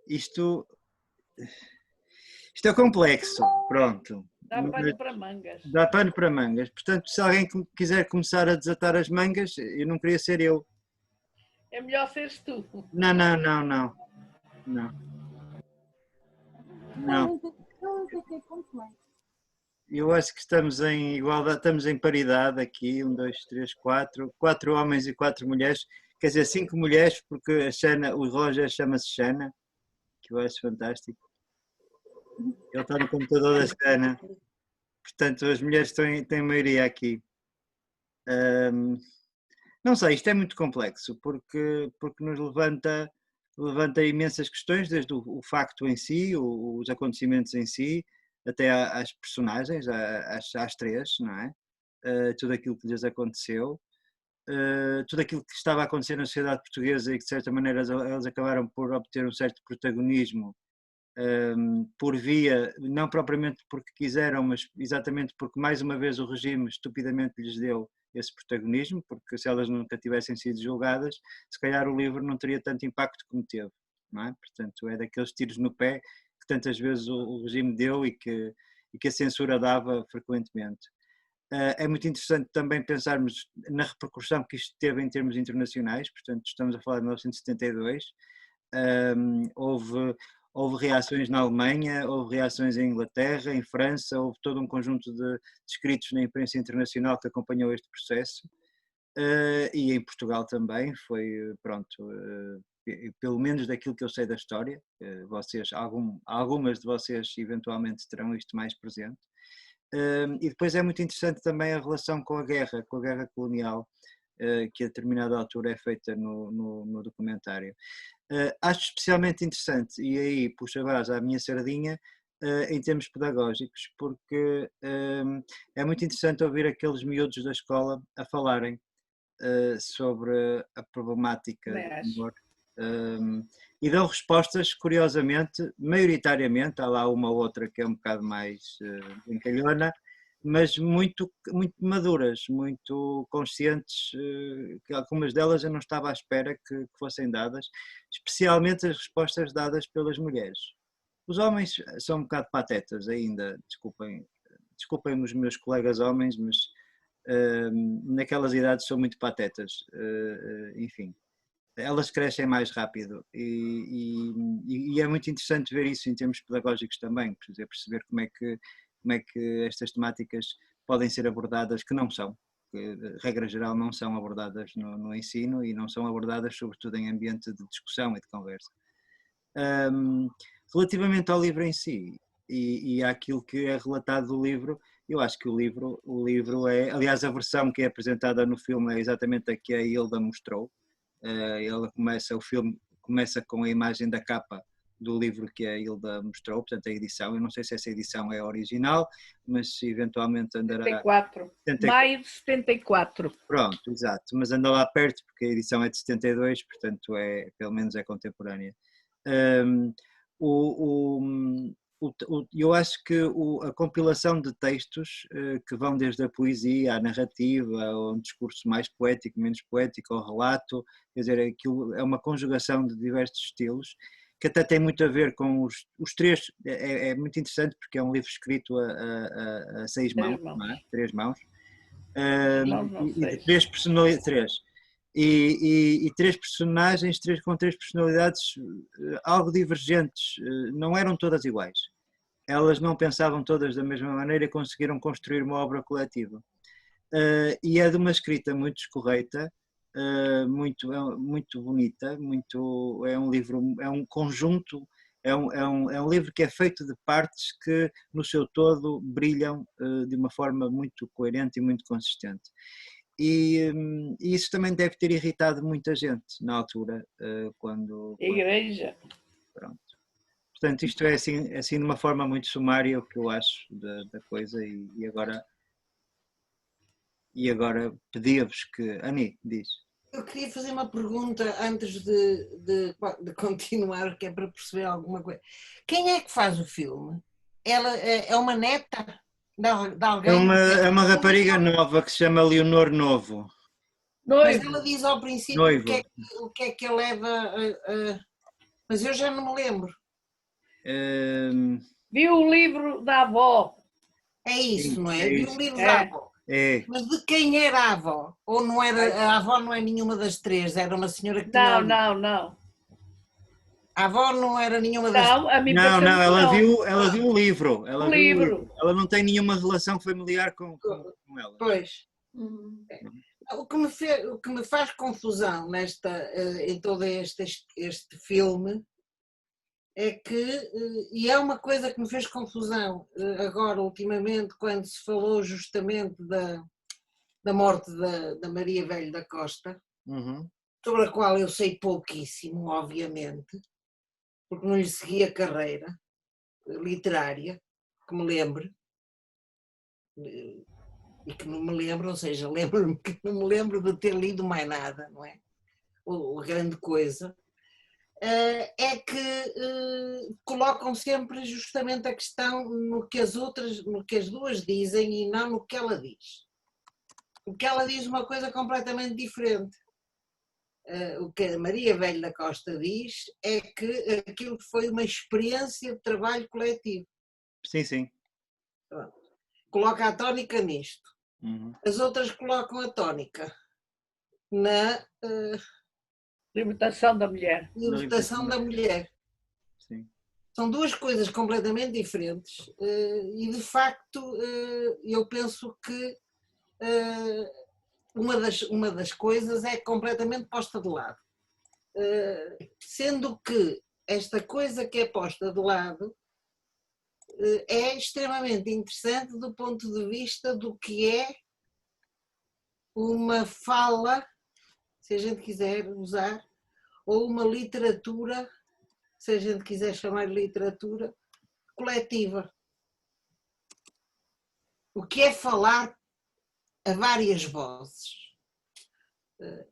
isto é complexo, pronto. Dá pano para mangas. Dá pano para mangas. Portanto, se alguém quiser começar a desatar as mangas, eu não queria ser eu. É melhor seres tu. Não. Eu acho que estamos em igualdade, estamos em paridade aqui, 1, 2, 3, 4 homens e 4 mulheres, quer dizer, 5 mulheres, porque a Xana, o Roger chama-se Xana, que eu acho fantástico. Ele está no computador da Xana, portanto as mulheres têm maioria aqui. Não sei, isto é muito complexo, porque nos levanta imensas questões, desde o facto em si, os acontecimentos em si, até às personagens, às 3, não é? Tudo aquilo que lhes aconteceu, tudo aquilo que estava a acontecer na sociedade portuguesa e que de certa maneira eles acabaram por obter um certo protagonismo, por via, não propriamente porque quiseram, mas exatamente porque mais uma vez o regime estupidamente lhes deu esse protagonismo, porque se elas nunca tivessem sido julgadas, se calhar o livro não teria tanto impacto como teve, não é? Portanto, é daqueles tiros no pé que tantas vezes o regime deu e que a censura dava frequentemente. É muito interessante também pensarmos na repercussão que isto teve em termos internacionais, portanto estamos a falar de 1972, houve reações na Alemanha, houve reações em Inglaterra, em França, houve todo um conjunto de escritos na imprensa internacional que acompanhou este processo, e em Portugal também, foi, pronto, pelo menos daquilo que eu sei da história, algumas de vocês eventualmente terão isto mais presente. E depois é muito interessante também a relação com a guerra colonial, que a determinada altura é feita no documentário. Acho especialmente interessante, e aí puxa a brasa à minha sardinha, em termos pedagógicos, porque é muito interessante ouvir aqueles miúdos da escola a falarem sobre a problemática do humor. E dão respostas, curiosamente, maioritariamente, há lá uma ou outra que é um bocado mais brincalhona, mas muito maduras, muito conscientes, que algumas delas eu não estava à espera que fossem dadas, especialmente as respostas dadas pelas mulheres. Os homens são um bocado patetas ainda, desculpem os meus colegas homens, mas naquelas idades são muito patetas, enfim. Elas crescem mais rápido e é muito interessante ver isso em termos pedagógicos também, perceber como é que estas temáticas podem ser abordadas, que não são, que, regra geral, não são abordadas no ensino e não são abordadas sobretudo em ambiente de discussão e de conversa. Relativamente ao livro em si e àquilo que é relatado do livro, eu acho que o livro é, aliás, a versão que é apresentada no filme é exatamente a que a Hilda mostrou. O filme começa com a imagem da capa do livro que a Hilda mostrou, portanto a edição, eu não sei se essa edição é original, mas eventualmente andará... 74, maio de 74. Pronto, exato, mas anda lá perto porque a edição é de 72, portanto pelo menos é contemporânea. Eu acho que a compilação de textos que vão desde a poesia, à narrativa, a um discurso mais poético, menos poético, ao relato, quer dizer, aquilo é uma conjugação de diversos estilos, que até tem muito a ver com os três, é muito interessante porque é um livro escrito a 6 mãos, não é? 3 mãos, e de 3 personalidades, 3. E 3 personagens, com 3 personalidades algo divergentes, não eram todas iguais. Elas não pensavam todas da mesma maneira e conseguiram construir uma obra coletiva. E é de uma escrita muito escorreita, muito bonita, é um livro, é um conjunto, é um livro que é feito de partes que no seu todo brilham de uma forma muito coerente e muito consistente. E isso também deve ter irritado muita gente na altura, quando... Igreja. Pronto. Portanto, isto é assim de uma forma muito sumária o que eu acho da coisa e agora pedia-vos que... Ani, diz. Eu queria fazer uma pergunta antes de continuar, que é para perceber alguma coisa. Quem é que faz o filme? Ela é uma neta? De alguém? É uma rapariga nova que se chama Leonor Novo. Mas ela diz ao princípio Noivo. o que é que a leva a... Mas eu já não me lembro. Viu o livro da avó? É isso, Sim, não é? é Vi o isso. livro da avó. É. Mas de quem era a avó? Ou não era, a avó não é nenhuma das três, era uma senhora que tinha... Não. A avó não era nenhuma das três. Não, a mim Não, pareceu-me que ela não. viu o livro. Ela O viu o livro. livro. Ela não tem nenhuma relação familiar com ela. Pois. O que me faz confusão em todo este filme é que, e é uma coisa que me fez confusão agora, ultimamente, quando se falou justamente da morte da Maria Velho da Costa, sobre a qual eu sei pouquíssimo, obviamente, porque não lhe segui a carreira literária, que me lembre, e que não me lembro, ou seja, lembro-me que não me lembro de ter lido mais nada, não é? Ou grande coisa, é que colocam sempre justamente a questão no que as duas dizem e não no que ela diz. Porque ela diz uma coisa completamente diferente. O que a Maria Velho da Costa diz é que aquilo foi uma experiência de trabalho coletivo. Sim. Coloca a tónica nisto. As outras colocam a tónica na Libertação da mulher. libertação da mulher. Sim. São duas coisas completamente diferentes e, de facto, eu penso que uma das coisas é completamente posta de lado. Sendo que esta coisa que é posta de lado é extremamente interessante do ponto de vista do que é uma fala, se a gente quiser usar, ou uma literatura, se a gente quiser chamar de literatura, coletiva. O que é falar a várias vozes,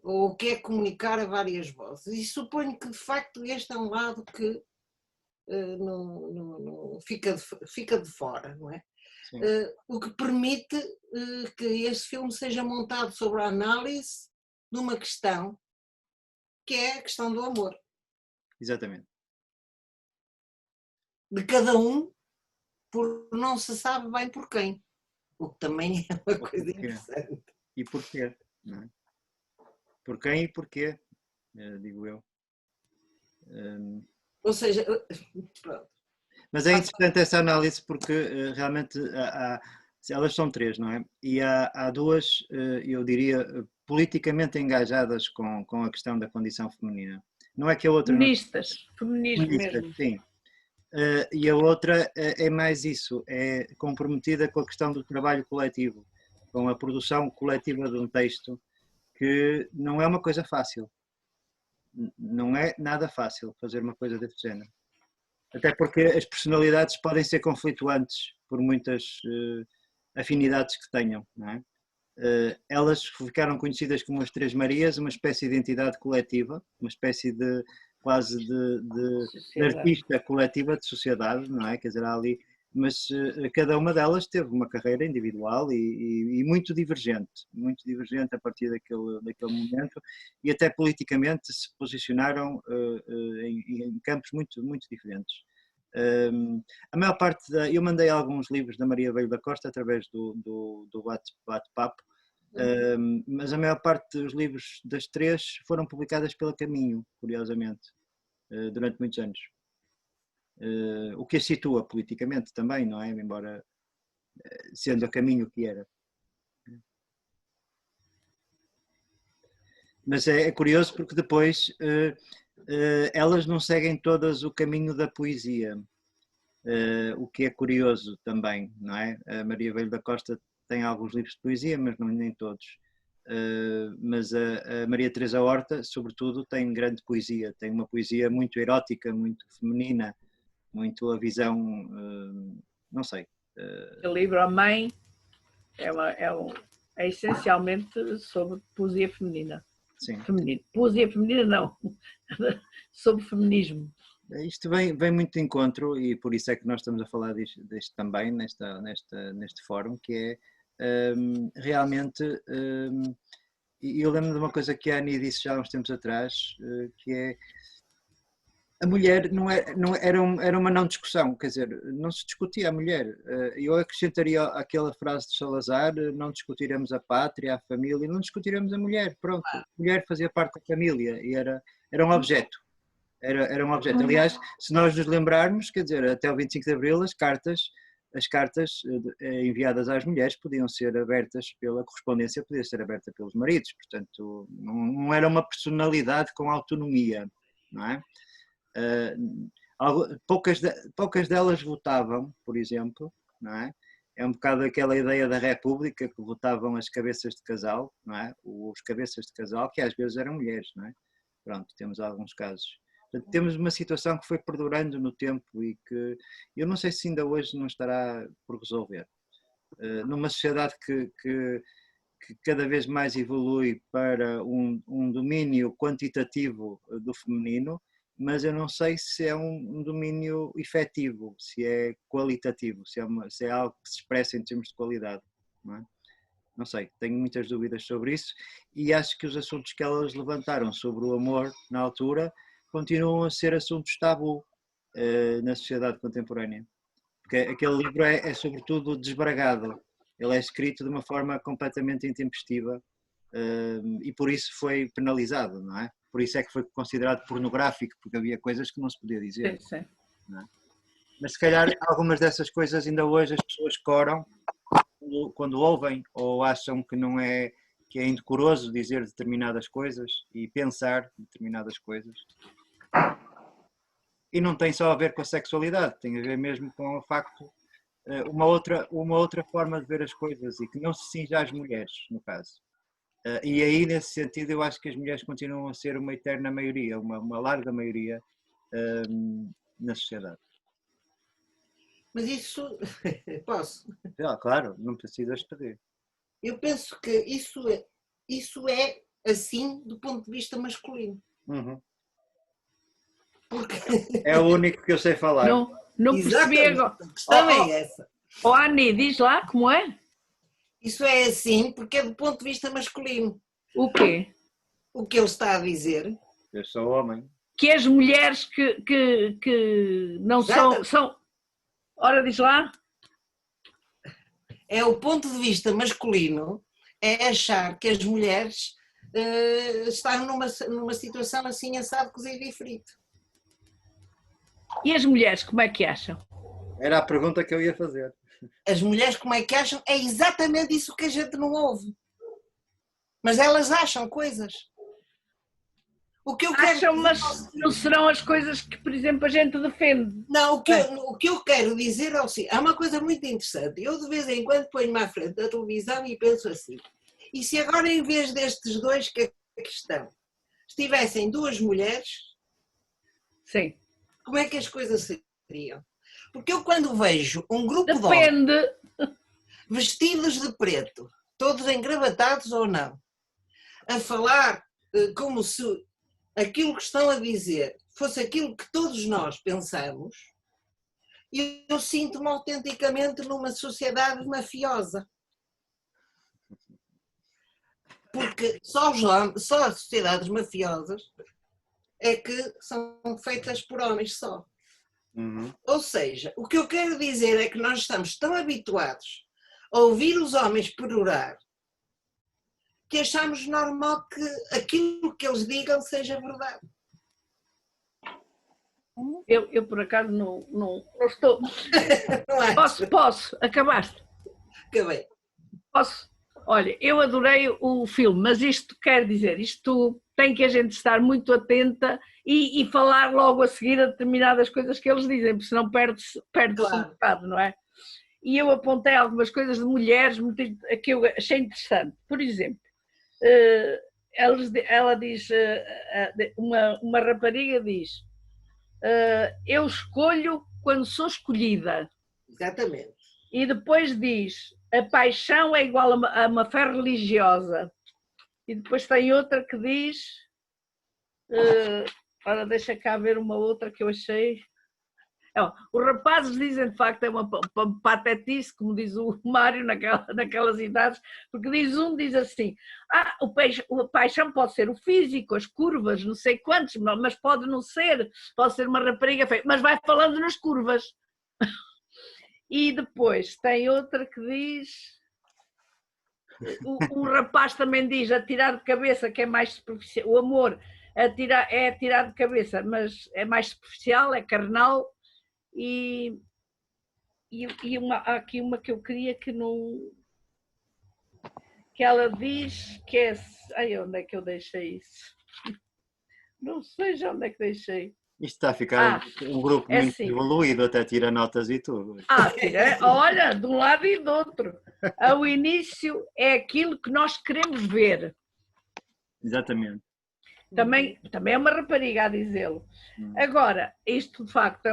ou o que é comunicar a várias vozes. E suponho que, de facto, este é um lado que não fica de fora, não é? O que permite que este filme seja montado sobre a análise de uma questão, que é a questão do amor. Exatamente. De cada um, por não se sabe bem por quem. O que também é uma coisa interessante. E porquê? Não é? Por quem e porquê, digo eu. Ou seja, pronto. Mas é interessante essa análise porque realmente elas são três, não é? E há duas, eu diria, politicamente engajadas com a questão da condição feminina. Não é que a outra Feministas, feminismo mesmo. Sim. E a outra é mais isso, é comprometida com a questão do trabalho coletivo, com a produção coletiva de um texto, que não é uma coisa fácil. Não é nada fácil fazer uma coisa desse género. Até porque as personalidades podem ser conflituantes por muitas afinidades que tenham, não é? Elas ficaram conhecidas como as Três Marias, uma espécie de entidade coletiva, uma espécie de quase de artista coletiva de sociedade, não é? Quer dizer, há ali, mas cada uma delas teve uma carreira individual e muito divergente a partir daquele momento, e até politicamente se posicionaram em campos muito diferentes. A maior parte eu mandei alguns livros da Maria Velho da Costa através do bate-papo, mas a maior parte dos livros das três foram publicadas pela Caminho, curiosamente, durante muitos anos. O que a situa politicamente também, não é? Embora sendo a Caminho que era. Mas é curioso porque depois elas não seguem todas o caminho da poesia, o que é curioso também, não é? A Maria Velho da Costa tem alguns livros de poesia, mas nem todos. Mas a Maria Teresa Horta, sobretudo, tem grande poesia, tem uma poesia muito erótica, muito feminina, muito a visão, não sei. O livro A Mãe é essencialmente sobre poesia feminina. Sim. Poesia feminina não, sobre feminismo. Isto vem muito de encontro e por isso é que nós estamos a falar disto também neste fórum, que é realmente, e eu lembro de uma coisa que a Ani disse já há uns tempos atrás, que é a mulher era uma não discussão, quer dizer, não se discutia a mulher. Eu acrescentaria aquela frase de Salazar: não discutiremos a pátria, a família, não discutiremos a mulher. Pronto, a mulher fazia parte da família e era um objeto. Era um objeto. Aliás, se nós nos lembrarmos, quer dizer, até o 25 de Abril, as cartas enviadas às mulheres podiam ser abertas pela correspondência, podia ser aberta pelos maridos, portanto, não era uma personalidade com autonomia, não é? Poucas delas votavam, por exemplo, não é? É um bocado aquela ideia da República, que votavam as cabeças de casal, não é? Os cabeças de casal, que às vezes eram mulheres, não é? Pronto, temos alguns casos. Portanto, temos uma situação que foi perdurando no tempo e que eu não sei se ainda hoje não estará por resolver. Numa sociedade que cada vez mais evolui para um domínio quantitativo do feminino, mas eu não sei se é um domínio efetivo, se é qualitativo, se é algo que se expressa em termos de qualidade. Não é? Não sei, tenho muitas dúvidas sobre isso e acho que os assuntos que elas levantaram sobre o amor na altura continuam a ser assuntos tabu na sociedade contemporânea. Porque aquele livro é sobretudo desbragado. Ele é escrito de uma forma completamente intempestiva e por isso foi penalizado, não é? Por isso é que foi considerado pornográfico, porque havia coisas que não se podia dizer. Sim, sim. Não é? Mas se calhar algumas dessas coisas ainda hoje as pessoas coram quando ouvem ou acham que não é, que é indecoroso dizer determinadas coisas e pensar determinadas coisas. E não tem só a ver com a sexualidade, tem a ver mesmo com o facto, uma outra forma de ver as coisas e que não se cinja às mulheres, no caso. E aí, nesse sentido, eu acho que as mulheres continuam a ser uma eterna maioria, uma larga maioria na sociedade. Mas isso, posso? Claro, não precisas pedir. Eu penso que isso é assim do ponto de vista masculino. Uhum. Porque... É o único que eu sei falar. Não percebi agora. A questão é essa. Anny, diz lá como é? Isso é assim porque é do ponto de vista masculino. O quê? O que ele está a dizer. Eu sou homem. Que as mulheres que não são... Ora, diz lá. É o ponto de vista masculino, é achar que as mulheres estão numa situação assim assado, cozido e frito. E as mulheres, como é que acham? Era a pergunta que eu ia fazer. As mulheres como é que acham? É exatamente isso que a gente não ouve. Mas elas acham coisas. O que eu acham, mas não serão as coisas que, por exemplo, a gente defende. Não, o que eu quero dizer é assim, há uma coisa muito interessante. Eu de vez em quando ponho-me à frente da televisão e penso assim, e se agora em vez destes dois que aqui estão, estivessem duas mulheres, sim, como é que as coisas seriam? Porque eu quando vejo um grupo de homens vestidos de preto, todos engravatados ou não, a falar como se aquilo que estão a dizer fosse aquilo que todos nós pensamos, eu sinto-me autenticamente numa sociedade mafiosa. Porque só as sociedades mafiosas é que são feitas por homens só. Uhum. Ou seja, o que eu quero dizer é que nós estamos tão habituados a ouvir os homens perorar que achamos normal que aquilo que eles digam seja verdade. Eu por acaso não estou. Não é? Posso? Acabaste? Acabei. Posso? Olha, eu adorei o filme, mas isto quer dizer, isto tem que a gente estar muito atenta e falar logo a seguir a determinadas coisas que eles dizem, porque senão perde-se claro. Um bocado, não é? E eu apontei algumas coisas de mulheres que eu achei interessante. Por exemplo, ela diz, uma rapariga diz, eu escolho quando sou escolhida. Exatamente. E depois diz, a paixão é igual a uma fé religiosa. E depois tem outra que diz, ora deixa cá ver uma outra que eu achei, Os rapazes dizem, de facto, é uma patetice, como diz o Mário naquelas idades, porque diz assim, o paixão pode ser o físico, as curvas, não sei quantos, mas pode não ser, pode ser uma rapariga feia, mas vai falando nas curvas. E depois tem outra que diz, o rapaz também diz, atirar de cabeça, que é mais superficial, o amor é atirar de cabeça, mas é mais superficial, é carnal. E há aqui uma que eu queria que não. Que ela diz que é. Ai, onde é que eu deixei isso? Não sei já onde é que deixei. Isto está a ficar um grupo muito assim. evoluído, até tira notas e tudo. Olha, de um lado e do outro. Ao início é aquilo que nós queremos ver. Exatamente. Também é uma rapariga a dizê-lo. Agora, isto de facto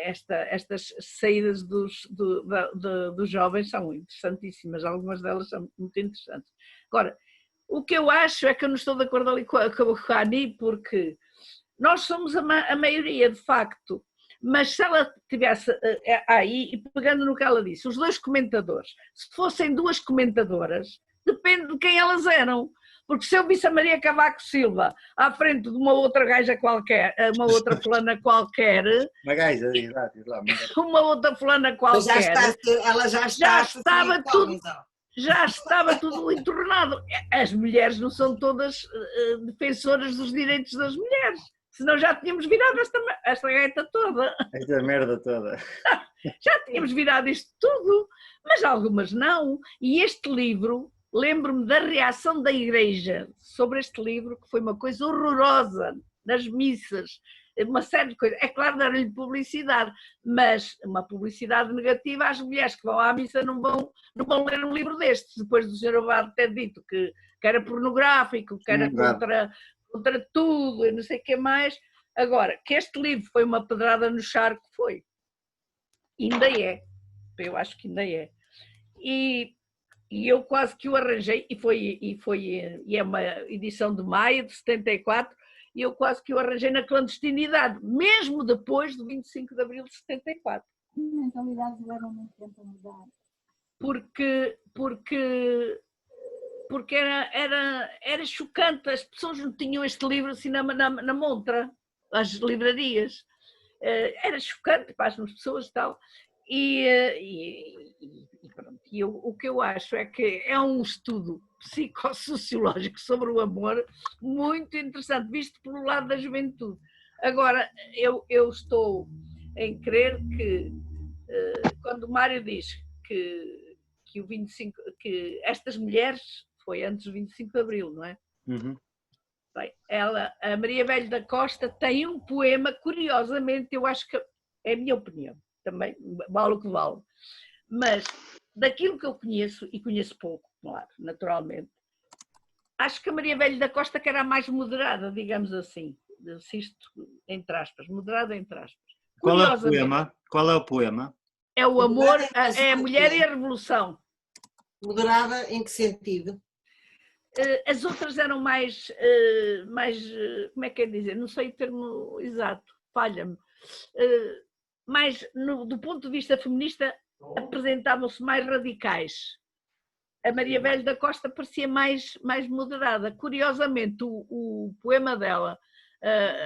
estas saídas dos jovens são interessantíssimas, algumas delas são muito interessantes. Agora, o que eu acho é que eu não estou de acordo ali com a Ani, porque nós somos a maioria, de facto, mas se ela tivesse aí, e pegando no que ela disse, os dois comentadores, se fossem duas comentadoras, depende de quem elas eram. Porque se eu visse a Maria Cavaco Silva à frente de uma outra gaja qualquer, uma outra fulana qualquer... Uma gaja, exato. Uma outra fulana qualquer... Ela já estava tudo... Já estava tudo entornado. As mulheres não são todas defensoras dos direitos das mulheres. Senão já tínhamos virado esta gaita toda. Esta merda toda. Já tínhamos virado isto tudo. Mas algumas não. E este livro... Lembro-me da reação da igreja sobre este livro, que foi uma coisa horrorosa, nas missas, uma série de coisas. É claro, dar-lhe publicidade, mas uma publicidade negativa às mulheres que vão à missa não vão ler um livro destes, depois do Sr. Abade ter dito que era pornográfico, que era contra tudo, e não sei o que mais. Agora, que este livro foi uma pedrada no charco, foi. Ainda é. Eu acho que ainda é. E eu quase que o arranjei, e é uma edição de maio de 74, e eu quase que o arranjei na clandestinidade, mesmo depois do 25 de abril de 74. As mentalidades levam muito tempo a mudar. Porque era chocante, as pessoas não tinham este livro assim na montra, as livrarias. Era chocante para as pessoas e tal. E pronto, o que eu acho é que é um estudo psicossociológico sobre o amor muito interessante, visto pelo lado da juventude. Agora, eu estou em crer que quando o Mário diz que o 25, que estas mulheres, foi antes do 25 de Abril, não é? Uhum. Bem, a Maria Velho da Costa tem um poema, curiosamente, eu acho que é a minha opinião, também vale o que vale, mas daquilo que eu conheço, e conheço pouco, claro, naturalmente, acho que a Maria Velho da Costa que era a mais moderada, digamos assim, isto entre aspas, moderada entre aspas. Qual é o poema? Qual é o poema? É o amor, é a mulher e a revolução. Moderada em que sentido? As outras eram mais, como é que é dizer, não sei o termo exato, falha-me, mas do ponto de vista feminista apresentavam-se mais radicais. A Maria Velho da Costa parecia mais moderada. Curiosamente, o poema dela,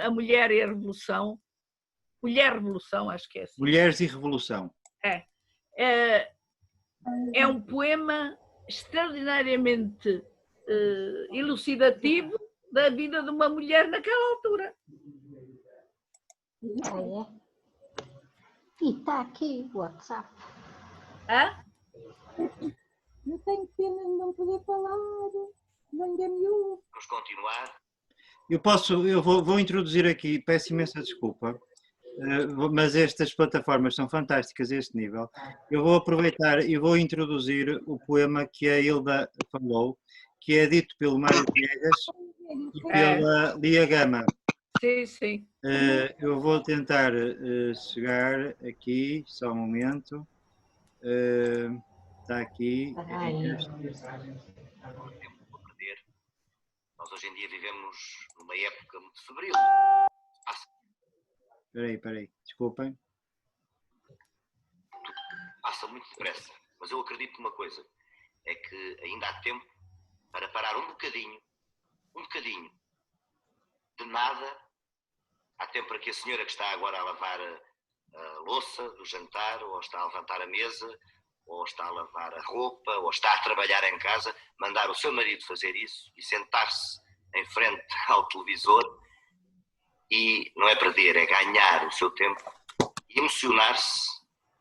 A Mulher e a Revolução, Mulher-Revolução, acho que é assim. Mulheres e Revolução. É um poema extraordinariamente elucidativo da vida de uma mulher naquela altura. E está aqui o WhatsApp. Hã? Eu tenho pena de não poder falar. Manda-me um. Vamos continuar. Eu vou introduzir aqui, peço imensa desculpa, mas estas plataformas são fantásticas a este nível. Eu vou aproveitar e vou introduzir o poema que a Hilda falou, que é dito pelo Mário Viegas e pela Lia Gama. Sim, sim. Eu vou tentar chegar aqui, só um momento. Está aqui. Nós hoje em dia vivemos numa época muito febril. Espera aí, desculpem. Passa muito depressa, mas eu acredito numa coisa, é que ainda há tempo para parar um bocadinho, de nada. Há tempo para que a senhora que está agora a lavar a louça do jantar, ou está a levantar a mesa, ou está a lavar a roupa, ou está a trabalhar em casa, mandar o seu marido fazer isso e sentar-se em frente ao televisor e não é perder, é ganhar o seu tempo e emocionar-se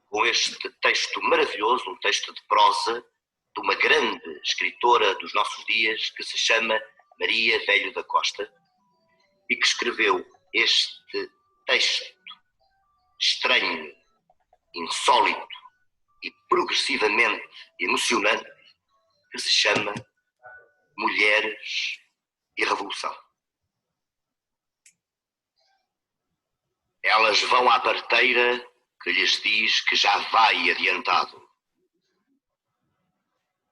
com este texto maravilhoso, um texto de prosa de uma grande escritora dos nossos dias que se chama Maria Velho da Costa e que escreveu este texto estranho, insólito e progressivamente emocionante que se chama Mulheres e Revolução. Elas vão à parteira que lhes diz que já vai adiantado.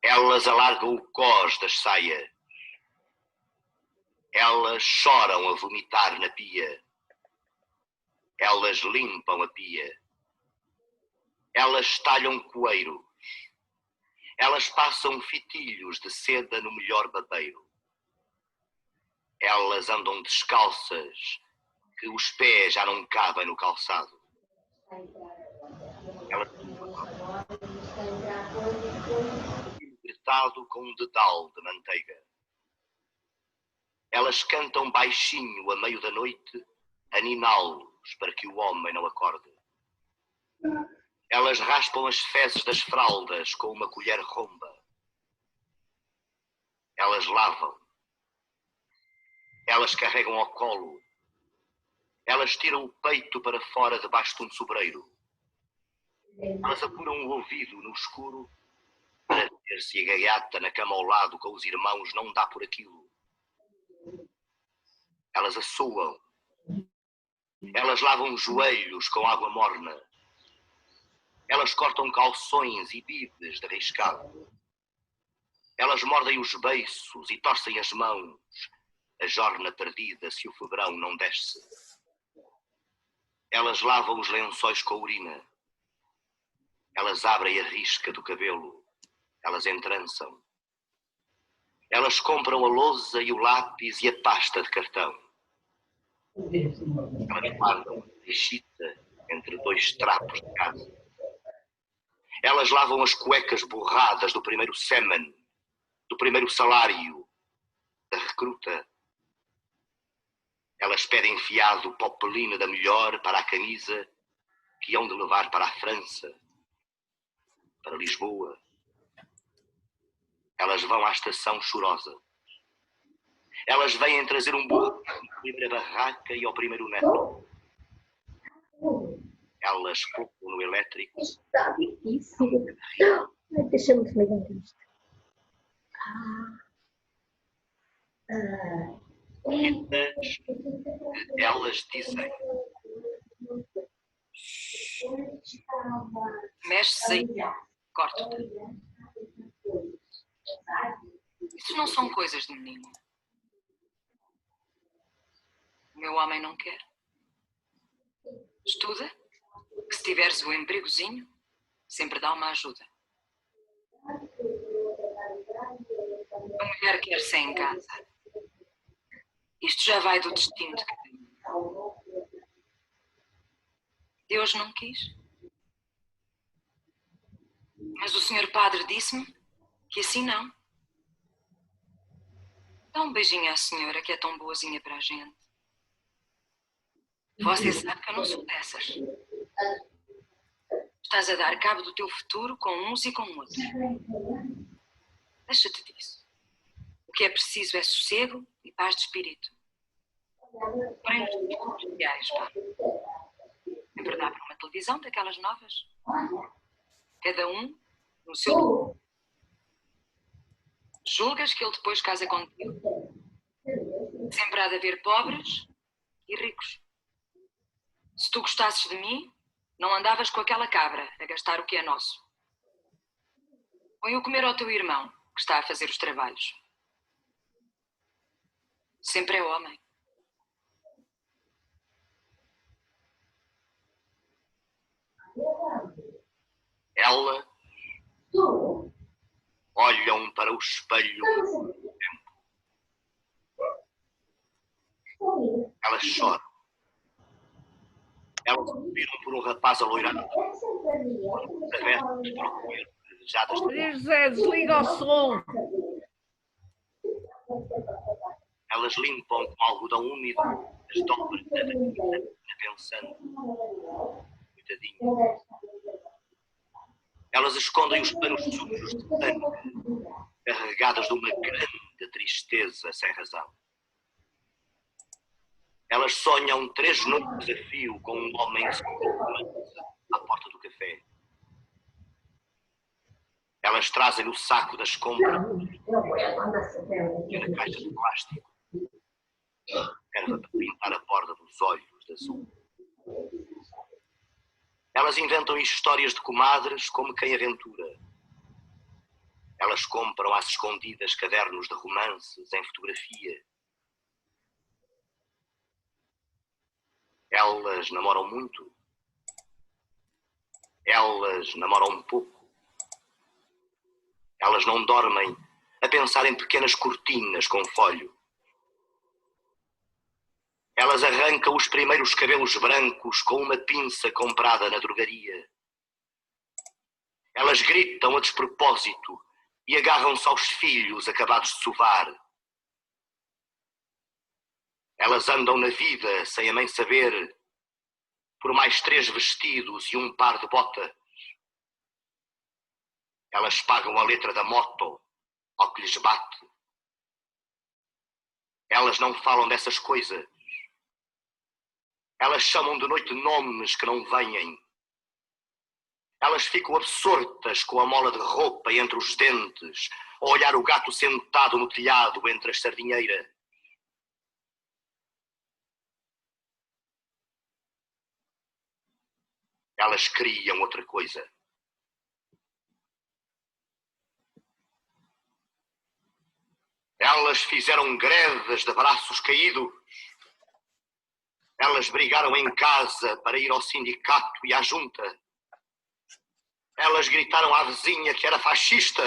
Elas alargam o cós das saias. Elas choram a vomitar na pia. Elas limpam a pia. Elas talham coeiros. Elas passam fitilhos de seda no melhor babeiro. Elas andam descalças, que os pés já não cabem no calçado. Elas gritado com um dedal de manteiga. Elas cantam baixinho a meio da noite, a niná-los para que o homem não acorde. Elas raspam as fezes das fraldas com uma colher romba. Elas lavam. Elas carregam ao colo. Elas tiram o peito para fora debaixo de um sobreiro. Elas apuram o ouvido no escuro para ver se a gaiata na cama ao lado com os irmãos não dá por aquilo. Elas assoam. Elas lavam os joelhos com água morna. Elas cortam calções e bides de riscado. Elas mordem os beiços e torcem as mãos, a jorna perdida se o febrão não desce. Elas lavam os lençóis com urina. Elas abrem a risca do cabelo. Elas entrançam. Elas compram a lousa e o lápis e a pasta de cartão. Elas guardam a chita entre dois trapos de casa. Elas lavam as cuecas borradas do primeiro semen, do primeiro salário, da recruta. Elas pedem fiado popelina da melhor para a camisa que hão de levar para a França, para Lisboa. Elas vão à estação chorosa. Elas vêm trazer um burro à primeira barraca e ao primeiro neto. Elas focam no elétrico. Está difícil. Ai, deixa-me desligar isto. Elas dizem: Mexe-se aí, corta-te. Isso não são coisas de menino. O meu homem não quer. Estuda, que se tiveres o empregozinho, sempre dá uma ajuda. A mulher quer-se em casa. Isto já vai do destino de cada um. Deus não quis. Mas o senhor padre disse-me que assim não. Dá um beijinho à senhora que é tão boazinha para a gente. Você sabe que eu não sou dessas. Estás a dar cabo do teu futuro com uns e com outros. Deixa-te disso. O que é preciso é sossego e paz de espírito. Porém, nos familiares, pá. Sempre dá para uma televisão daquelas novas. Cada um no seu lugar. Julgas que ele depois casa contigo? Sempre há de haver pobres e ricos. Se tu gostasses de mim, não andavas com aquela cabra a gastar o que é nosso. Põe o comer ao teu irmão, que está a fazer os trabalhos. Sempre é homem. Elas olham para o espelho. Elas choram. Elas viram por um rapaz aloirado. Travessas para o comer desejadas. Maria José, desliga o som. Elas limpam com algodão úmido as dobras da vida, pensando. Coitadinha. Elas escondem os panos sujos de sangue, carregadas de uma grande tristeza sem razão. Elas sonham 3 noites a fio com um homem que se coloca à porta do café. Elas trazem o saco das compras e na caixa de plástico. Serve para pintar a borda dos olhos de azul. Elas inventam histórias de comadres como quem aventura. Elas compram às escondidas cadernos de romances em fotografia. Elas namoram muito. Elas namoram pouco. Elas não dormem a pensar em pequenas cortinas com folho. Elas arrancam os primeiros cabelos brancos com uma pinça comprada na drogaria. Elas gritam a despropósito e agarram-se aos filhos acabados de sovar. Elas andam na vida sem a mãe saber, por mais 3 vestidos e um par de botas. Elas pagam a letra da moto ao que lhes bate. Elas não falam dessas coisas. Elas chamam de noite nomes que não vêm. Elas ficam absortas com a mola de roupa entre os dentes, a olhar o gato sentado no telhado entre as sardinheiras. Elas criam outra coisa. Elas fizeram greves de braços caídos. Elas brigaram em casa para ir ao sindicato e à junta. Elas gritaram à vizinha que era fascista.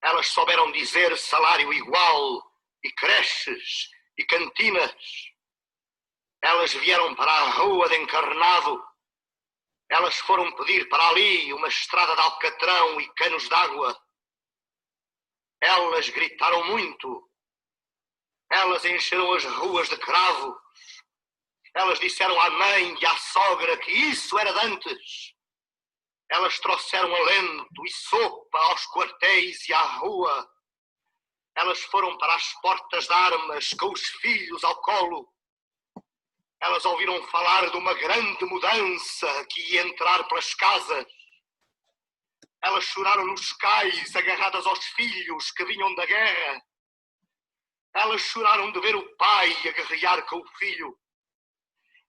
Elas souberam dizer salário igual e creches e cantinas. Elas vieram para a rua de Encarnado. Elas foram pedir para ali uma estrada de alcatrão e canos d'água. Elas gritaram muito. Elas encheram as ruas de cravos. Elas disseram à mãe e à sogra que isso era de antes. Elas trouxeram alento e sopa aos quartéis e à rua. Elas foram para as portas de armas com os filhos ao colo. Elas ouviram falar de uma grande mudança que ia entrar pelas casas. Elas choraram nos cais agarradas aos filhos que vinham da guerra. Elas choraram de ver o pai a guerrear com o filho.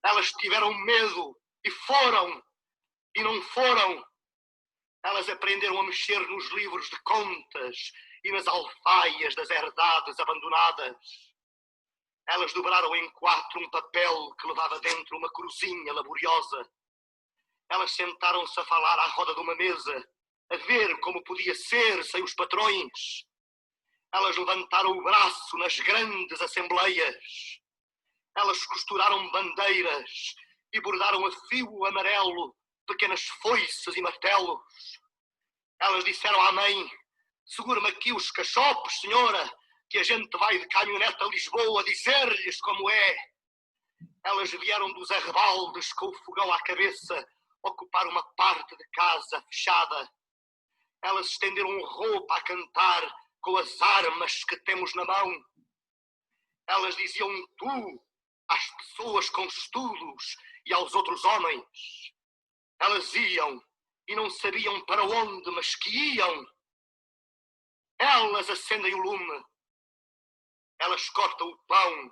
Elas tiveram medo e foram, e não foram. Elas aprenderam a mexer nos livros de contas e nas alfaias das herdades abandonadas. Elas dobraram em 4 um papel que levava dentro uma cruzinha laboriosa. Elas sentaram-se a falar à roda de uma mesa, a ver como podia ser sem os patrões. Elas levantaram o braço nas grandes assembleias. Elas costuraram bandeiras e bordaram a fio amarelo pequenas foices e martelos. Elas disseram à mãe: segura-me aqui os cachopos, senhora, que a gente vai de caminhonete a Lisboa dizer-lhes como é. Elas vieram dos arrebaldes com o fogão à cabeça ocupar uma parte de casa fechada. Elas estenderam roupa a cantar com as armas que temos na mão. Elas diziam tu às pessoas com estudos e aos outros homens. Elas iam e não sabiam para onde, mas que iam. Elas acendem o lume. Elas cortam o pão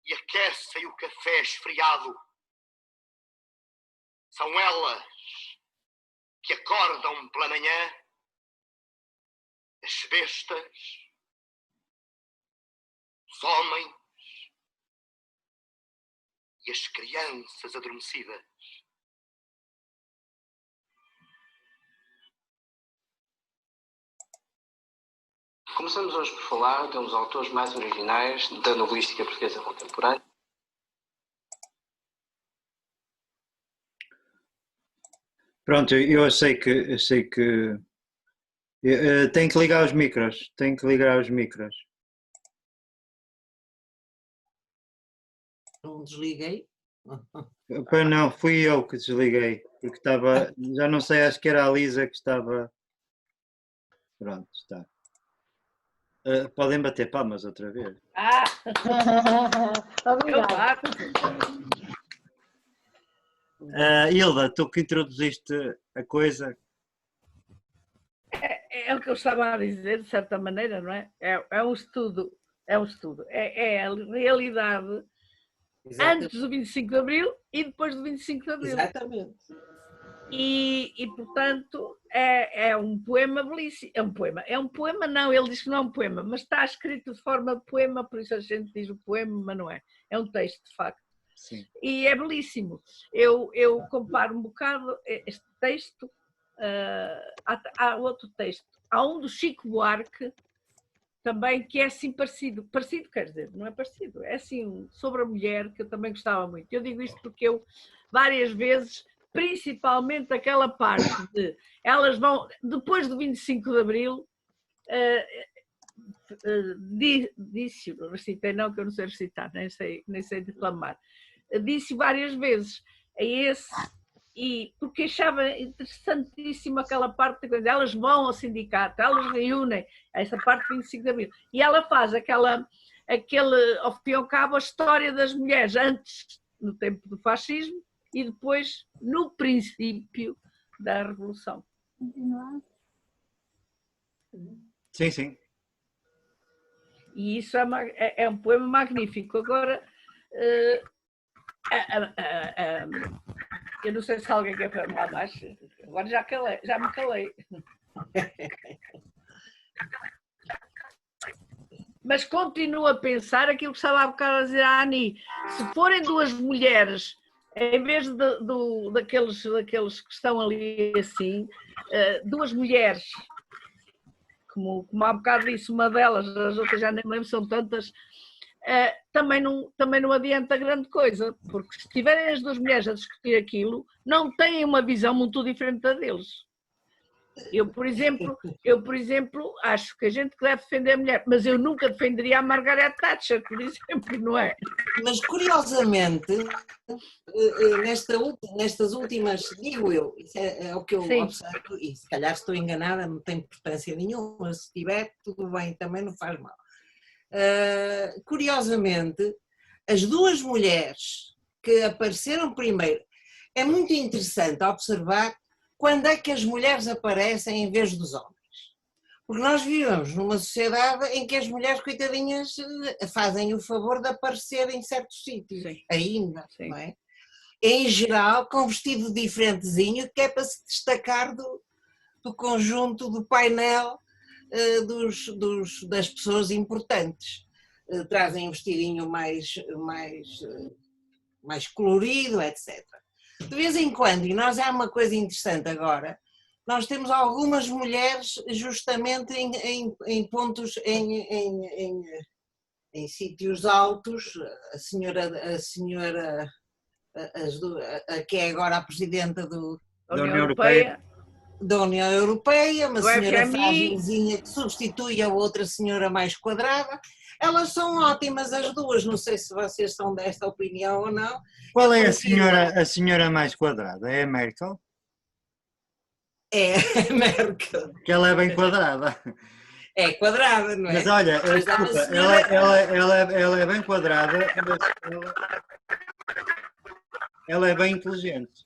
e aquecem o café esfriado. São elas que acordam pela manhã as bestas, os homens e as crianças adormecidas. Começamos hoje por falar de um dos autores mais originais da novelística portuguesa contemporânea. Pronto, eu sei que tem que ligar os micros, Não desliguei. Pois não, fui eu que desliguei, porque estava, já não sei, acho que era a Lisa que estava. Pronto, está. Podem bater palmas outra vez. Eu Obrigada. bato. Hilda, tu que introduziste a coisa. É o que eu estava a dizer, de certa maneira, não é? É um estudo, é a realidade Exatamente. antes do 25 de Abril e depois do 25 de Abril. Exatamente. E portanto, é um poema belíssimo. É um poema, não, ele diz que não é um poema, mas está escrito de forma de poema, por isso a gente diz o poema, mas não é. É um texto, de facto. Sim. E é belíssimo. Eu comparo um bocado este texto. Há outro texto, há um do Chico Buarque também que é assim parecido, quer dizer, não é parecido, é assim sobre a mulher que eu também gostava muito. Eu digo isto porque eu várias vezes, principalmente aquela parte de elas vão, depois do 25 de Abril, disse, recitei não, que eu não sei recitar, nem sei declamar, disse várias vezes, é esse. E porque achava interessantíssimo aquela parte de elas vão ao sindicato, elas reúnem essa parte do 25 de Abril e ela faz aquele, ao fim e ao cabo, a história das mulheres antes, no tempo do fascismo e depois no princípio da Revolução. Sim, sim. E isso é um poema magnífico. Agora, eu não sei se alguém quer falar mais, agora já me calei. Mas continuo a pensar aquilo que estava há bocado a dizer a Ani. Se forem duas mulheres, em vez daqueles que estão ali assim, duas mulheres, como há bocado disse uma delas, as outras já nem me lembro, são tantas, também não adianta grande coisa, porque se tiverem as duas mulheres a discutir aquilo, não têm uma visão muito diferente da deles. Eu, por exemplo, acho que a gente deve defender a mulher, mas eu nunca defenderia a Margaret Thatcher, por exemplo, não é? Mas curiosamente, nestas últimas, digo eu, isso é o que eu observo, e se calhar estou enganada, não tem importância nenhuma, se tiver, tudo bem, também não faz mal. Curiosamente, as duas mulheres que apareceram primeiro, é muito interessante observar quando é que as mulheres aparecem em vez dos homens. Porque nós vivemos numa sociedade em que as mulheres, coitadinhas, fazem o favor de aparecer em certos sítios, ainda, não é? Em geral, com vestido diferentezinho, que é para se destacar do conjunto, do painel das pessoas importantes. Trazem um vestidinho mais colorido, etc. De vez em quando, e nós há uma coisa interessante agora, nós temos algumas mulheres justamente em pontos, em sítios altos, a senhora que é agora a presidenta da União Europeia, uma senhora frágilzinha que substitui a outra senhora mais quadrada. Elas são ótimas as duas, não sei se vocês são desta opinião ou não. Qual é a senhora mais quadrada? É a Merkel? É a Merkel. Que ela é bem quadrada. É quadrada, não é? Mas olha, desculpa, ela é bem quadrada, mas ela é bem inteligente.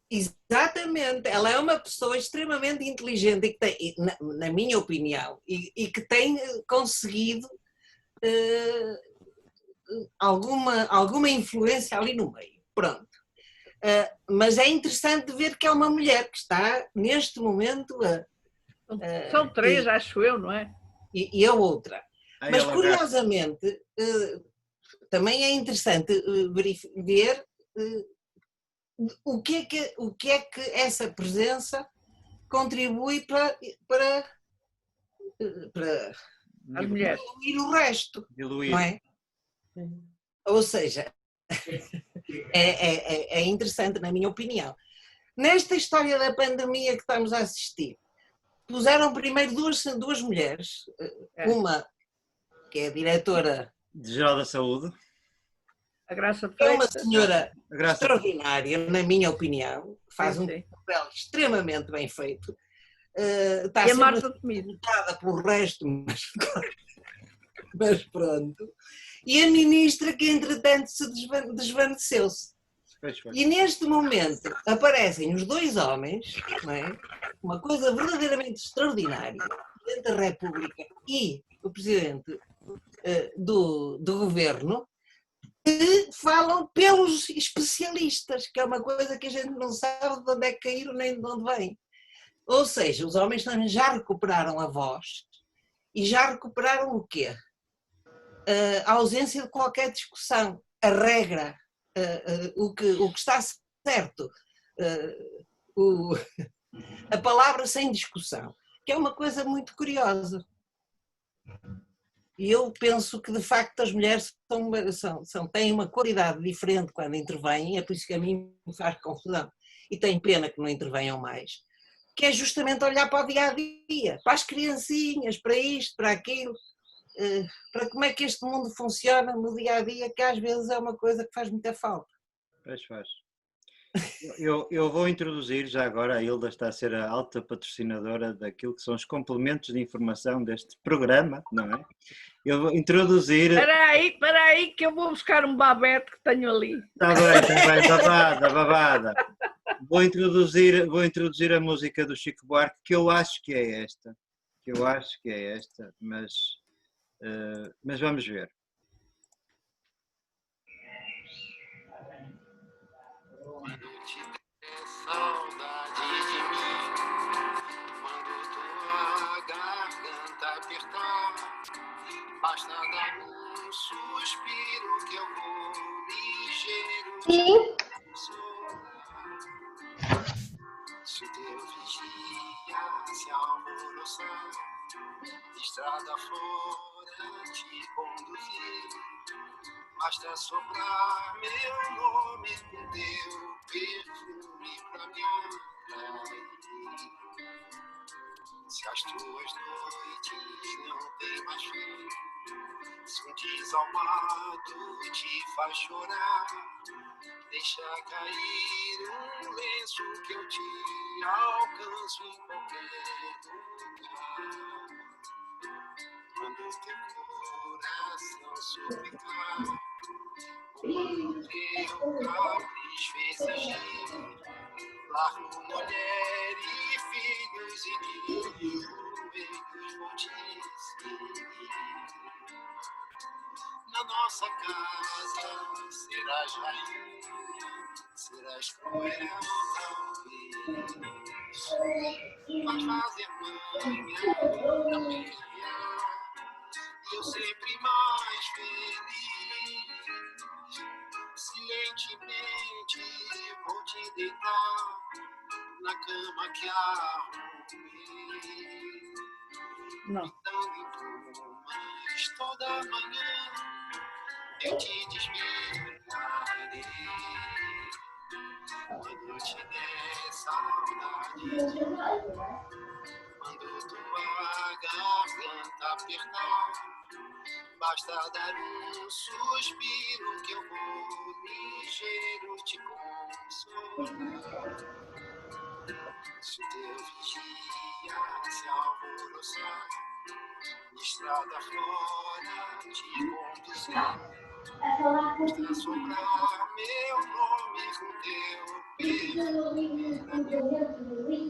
Exatamente, ela é uma pessoa extremamente inteligente e que tem, na minha opinião, e que tem conseguido alguma influência ali no meio. Pronto. Mas é interessante ver que é uma mulher que está neste momento são três, acho eu, não é? E a outra. Mas curiosamente também é interessante ver o que é que essa presença contribui para para As mulheres. diluir o resto, Diluir. não é? Ou seja, é interessante, na minha opinião. Nesta história da pandemia que estamos a assistir, puseram primeiro duas mulheres, uma que é a diretora De Geral da Saúde. A Graça é uma Freitas. senhora A Graça. extraordinária, na minha opinião, faz Sim, um sim. papel extremamente bem feito. Está E a sempre Marta Temido. lutada pelo resto, mas pronto. E a ministra que entretanto se desvaneceu-se. Pois foi. E neste momento aparecem os dois homens, não é? Uma coisa verdadeiramente extraordinária, o Presidente da República e o Presidente do Governo, que falam pelos especialistas, que é uma coisa que a gente não sabe de onde é que caíram nem de onde vem. Ou seja, os homens também já recuperaram a voz e já recuperaram o quê? A ausência de qualquer discussão, a regra, o que está certo, a palavra sem discussão, que é uma coisa muito curiosa. E eu penso que, de facto, as mulheres têm uma qualidade diferente quando intervêm, é por isso que a mim me faz confusão. E tenho pena que não intervenham mais. Que é justamente olhar para o dia-a-dia, para as criancinhas, para isto, para aquilo, para como é que este mundo funciona no dia-a-dia, que às vezes é uma coisa que faz muita falta. Pois faz. Eu vou introduzir, já agora a Hilda está a ser a alta patrocinadora daquilo que são os complementos de informação deste programa, não é? Eu vou introduzir... Espera aí que eu vou buscar um babete que tenho ali. Está bem, babada. Vou introduzir a música do Chico Buarque, que eu acho que é esta. Mas vamos ver. Quando tiver saudade de mim, quando tua garganta apertar, basta dar um suspiro que eu vou ligeiro te consolar. Se o teu vigia se alvoroçar, estrada fora te conduzir, basta soprar meu nome com teu perfume pra me atrair. Se as tuas noites não têm mais fim, se um desalmado te faz chorar, deixa cair um lenço que eu te alcanço em qualquer lugar. Quando teu coração suplicar, quando teu capricho exigir, largo mulher e filhos e joelhos vão te seguir. Na nossa casa serás rainha, serás cruel talvez, mas fazer manhã também eu sempre mais feliz. Silentemente vou te deitar na cama que arrumei, Não. dando em plumas toda manhã eu te despertarei. Quando te der saudade de mim, quando tua garganta apertar, basta dar um suspiro que eu vou ligeiro te consolar. Se o teu vigia se alvoroçar, estrada fora te conduzir, basta soprar meu nome com teu perfume pra mim.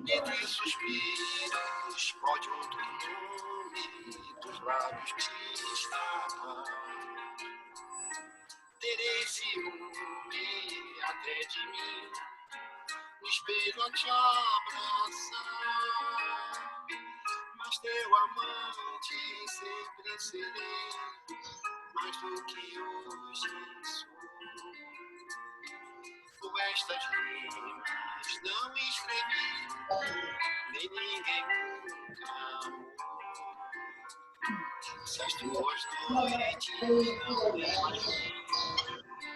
Entre suspiros pode outro nome dos lábios te escapar. Terei ciúme até de mim, no espelho a te abraçar, mas teu amante sempre serei, mais do que hoje sou. Com estas rimas não escrevi, nem ninguém nunca amou. Se as tuas noites não têm mais fim,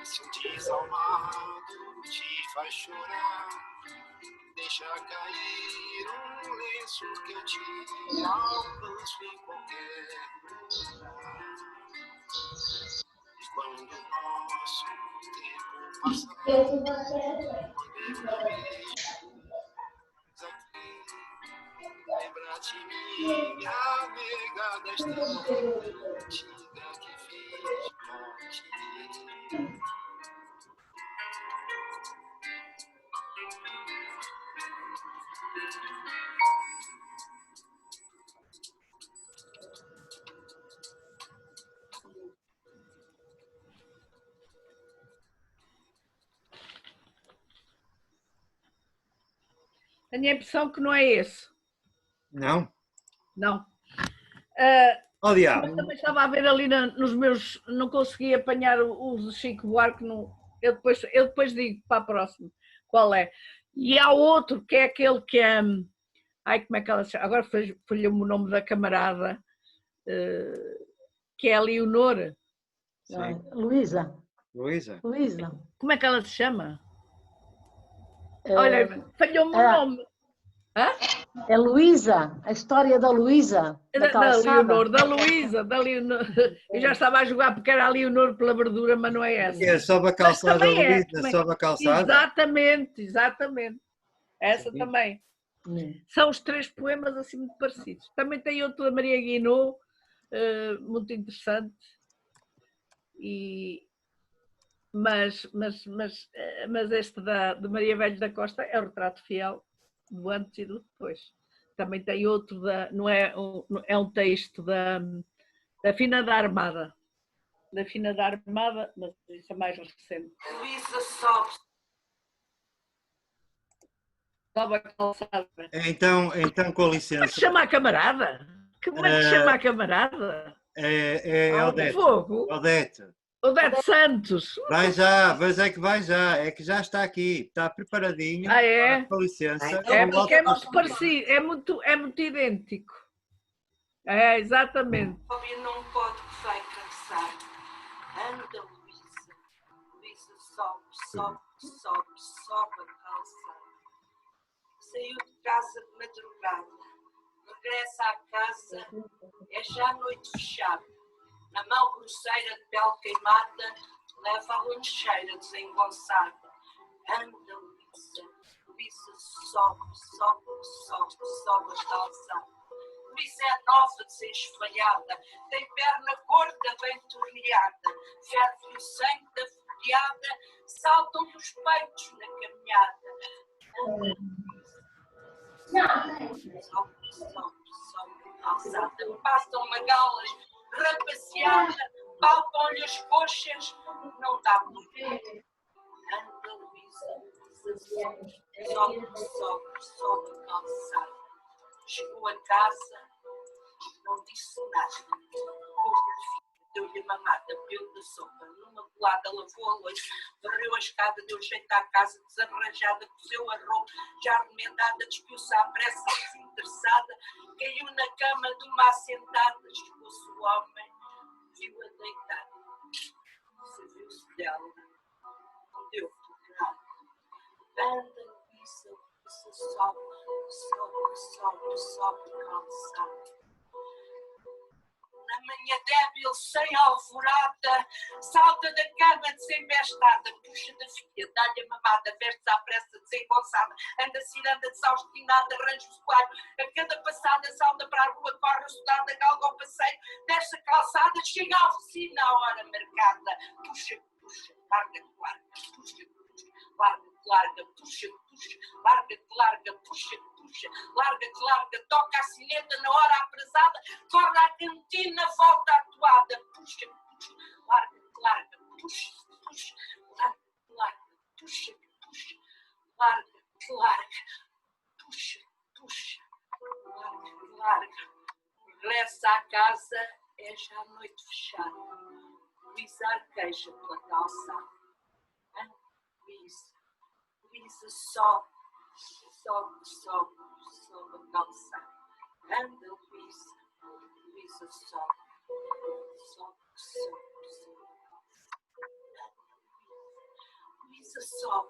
se um desalmado te faz chorar, deixa cair um lenço quente, alcanço em qualquer lugar. E quando o nosso tempo passar, quando eu não vejo aqui, lembra de mim, amiga da estrada antiga que fiz pra ti. Tenho a impressão que não é esse. Não? Não. Oh, Mas diabo. também estava a ver ali nos meus. Não consegui apanhar o do Chico Buarque. Eu depois digo para a próxima qual é. E há outro que é aquele que é. Ai, como é que ela se chama? Agora falhou-me o nome da camarada, que é a Leonor. Sim. Luísa. Luísa. Luísa. Como é que ela se chama? Olha, falhou-me o nome. Hã? É Luísa, a história da Luísa. Da Leonor, da Luísa, da Leonor. Eu já estava a jogar porque era a Leonor pela verdura, mas não é essa. É, sobe a calçada, também é, Luísa, também. sobe a calçada. Exatamente. Essa Sim. também. São os 3 poemas assim muito parecidos. Também tem outro da Maria Guinot, muito interessante. Mas este de Maria Velho da Costa é o retrato fiel do antes e do depois. Também tem outro, é um texto da Fina da Armada. Da Fina da Armada, mas isso é mais recente. Luísa sobe. Sobe a calçada. Então, com Como é que licença. se chama a camarada? Como é que se chama a camarada? É Odete. Fogo. Odete Santos. Vai já, mas é que vai já. É que já está aqui. Está preparadinho. Ah, é? Com licença. É porque é muito parecido, é muito idêntico. É, exatamente. Sobe num pode que vai cansar. Anda, Luísa. Luísa sobe a calçada. Saiu de casa de madrugada. Regressa à casa, é já noite fechada. Na mão grosseira de pele queimada, leva a loncheira desengonçada. Anda, Luísa. Luísa sobe a calçada. Luísa é nova, desenjoelhada, tem perna gorda, bem torneada, ferve o sangue da folheada, saltam os peitos na caminhada. Sobe a calçada, passam magalas, rapaceada, palpam-lhe as coxas, não dá por ver. Anda, Luísa, sobe a calçada. Chegou a casa, não disse nada. Deu-lhe a mamada, bebeu da sopa, numa colada lavou a louça, varreu a escada, deu jeito à casa, desarranjada, cozeu a roupa, já remendada, despiu-se à pressa, desinteressada, caiu na cama de uma assentada, chegou-se o homem, viu-a deitar, serviu-se dela, não deu por nada. Anda, Luísa, sobe, calçada. Na manhã débil, sem alvorada, salta da cama desembestada, puxa da filha, dá-lhe a mamada, veste-se à pressa desengonçada, anda ciranda desaustinada, arranja o coalho, a cada passada salta para a rua, corre assodada, galga ao passeio, desce a calçada, chega à oficina à hora marcada, puxa, larga, puxa, larga, puxa, larga, puxa, larga, toca a sineta na hora aprazada, corre à cantina, volta à toada, puxa, larga, puxa, larga, puxa, larga, regressa à casa, é já noite fechada, Luísa arqueja pela calçada. Luísa sobe, sobe, sobe a calça. Anda, Luísa, Luísa, sobe, sobe, sobe, sobe a calça. Luísa, sobe,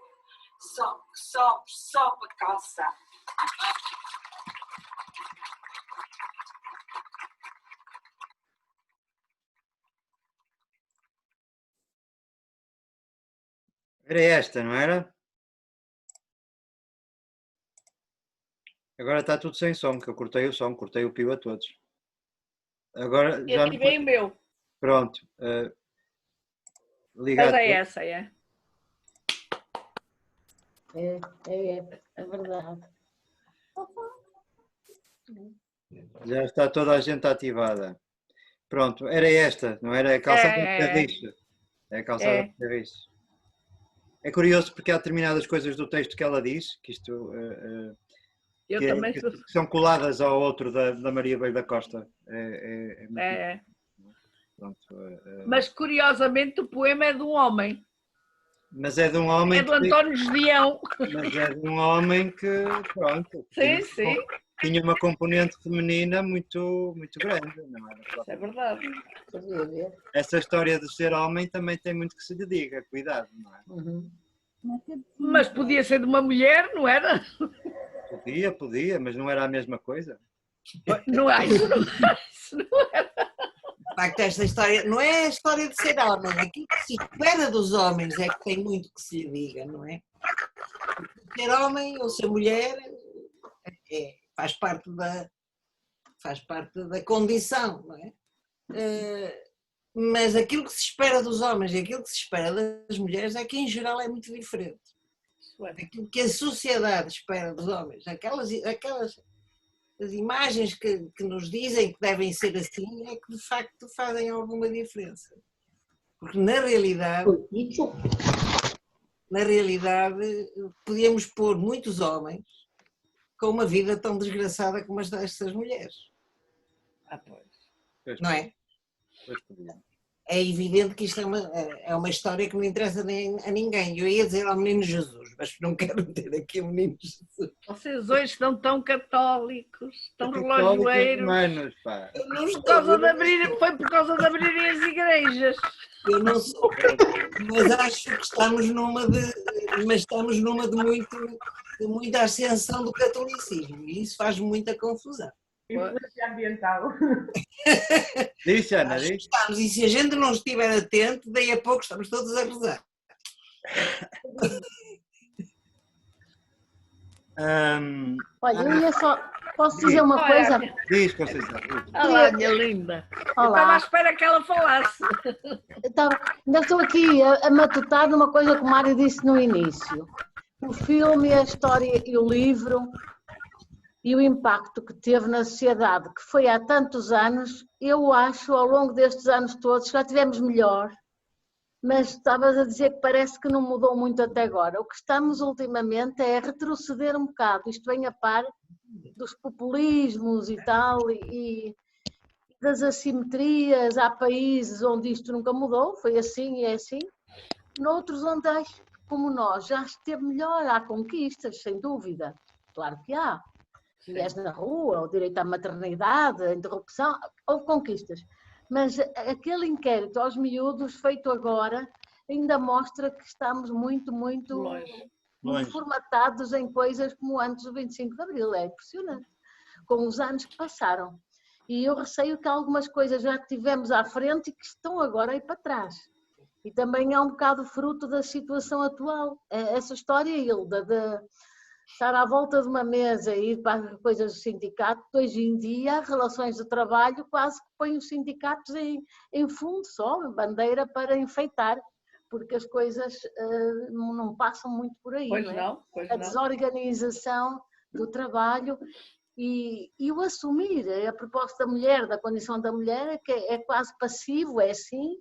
sobe, sobe, sobe a calça. Era esta, não era? Agora está tudo sem som, que eu cortei o som, cortei o pio a todos. Agora E já não. ativei o meu. Pronto. Mas Ligado. é essa, é. É verdade. Já está toda a gente ativada. Pronto, era esta, não era a calçada de carriço. É a calçada de carriço. É curioso porque há determinadas coisas do texto que ela diz, que isto Eu que, também que sou. são coladas ao outro da Maria Beira da Costa. Pronto, Mas curiosamente o poema é de um homem. mas é de um homem É do António Gedeão. Mas é de um homem que, pronto, Sim. tinha uma componente feminina muito, muito grande, não era? É verdade. Essa história de ser homem também tem muito que se lhe diga, cuidado, não é? Uhum. Mas podia ser de uma mulher, não era? Podia, mas não era a mesma coisa. Não é isso, não era. De facto, esta história não é a história de ser homem, aquilo que se espera dos homens é que tem muito que se lhe diga, não é? Ser homem ou ser mulher faz parte da condição, não é? Mas aquilo que se espera dos homens e aquilo que se espera das mulheres é que, em geral, é muito diferente. Aquilo que a sociedade espera dos homens, aquelas as imagens que nos dizem que devem ser assim, é que, de facto, fazem alguma diferença. Porque, na realidade, podíamos pôr muitos homens com uma vida tão desgraçada como as destas mulheres. Pois. Não é? Pois podíamos. É evidente que isto é uma história que não interessa a ninguém. Eu ia dizer ao menino Jesus, mas não quero ter aqui o menino Jesus. Vocês hoje estão tão católicos, tão relojoeiros. Humanos, pá. Foi por causa de abrirem as igrejas. Eu não sou, mas acho que estamos numa de muita ascensão do catolicismo e isso faz muita confusão. Influência ambiental. Diz, Ana, diz. Estamos, e se a gente não estiver atento, daí a pouco estamos todos a rezar. Olha, eu ia só. Posso dizer uma coisa? Diz, Conceição. Olá, minha linda. Olá. Eu estava à espera que ela falasse. Ainda estou aqui a matutar numa coisa que o Mário disse no início. O filme, a história e o livro e o impacto que teve na sociedade, que foi há tantos anos, eu acho, ao longo destes anos todos, já tivemos melhor, mas estavas a dizer que parece que não mudou muito até agora. O que estamos ultimamente é a retroceder um bocado, isto vem a par dos populismos e tal, e das assimetrias. Há países onde isto nunca mudou, foi assim e é assim. Noutros onde, como nós, já esteve melhor, há conquistas, sem dúvida, claro que há. Mulheres na rua, o direito à maternidade, a interrupção, houve conquistas. Mas aquele inquérito aos miúdos feito agora ainda mostra que estamos muito Longe. formatados em coisas como antes do 25 de Abril. É impressionante, com os anos que passaram. E eu receio que algumas coisas já tivemos à frente e que estão agora aí para trás. E também é um bocado fruto da situação atual. Essa história, Hilda, de estar à volta de uma mesa e ir para as coisas do sindicato, hoje em dia, relações de trabalho quase que põem os sindicatos em fundo só, bandeira para enfeitar, porque as coisas não passam muito por aí. Pois não é? não, pois A não. desorganização do trabalho e o assumir a proposta da mulher, da condição da mulher, é que é quase passivo, é assim,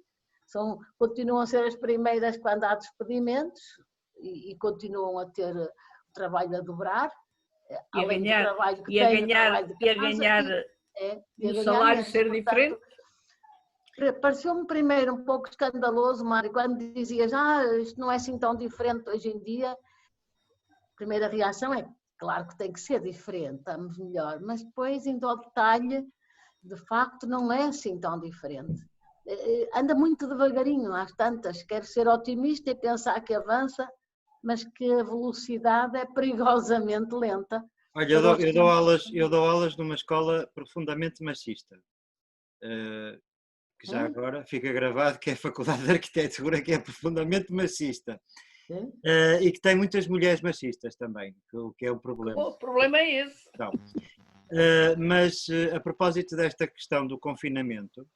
continuam a ser as primeiras quando há despedimentos e continuam a ter trabalho a dobrar, E a ganhar, trabalho que e a tem, ganhar, e a ganhar o salário menos. ser diferente. Pareceu-me primeiro um pouco escandaloso, Mário, quando dizias isto não é assim tão diferente hoje em dia. primeira reação é, claro que tem que ser diferente, estamos melhor, mas depois, indo ao detalhe, de facto não é assim tão diferente. Anda muito devagarinho, às tantas, quer ser otimista e pensar que avança, mas que a velocidade é perigosamente lenta. Olha, eu dou aulas numa escola profundamente machista, que já agora fica gravado que é a Faculdade de Arquitetura, que é profundamente machista. E que tem muitas mulheres machistas também, o que é o problema. O problema é esse. Então, mas a propósito desta questão do confinamento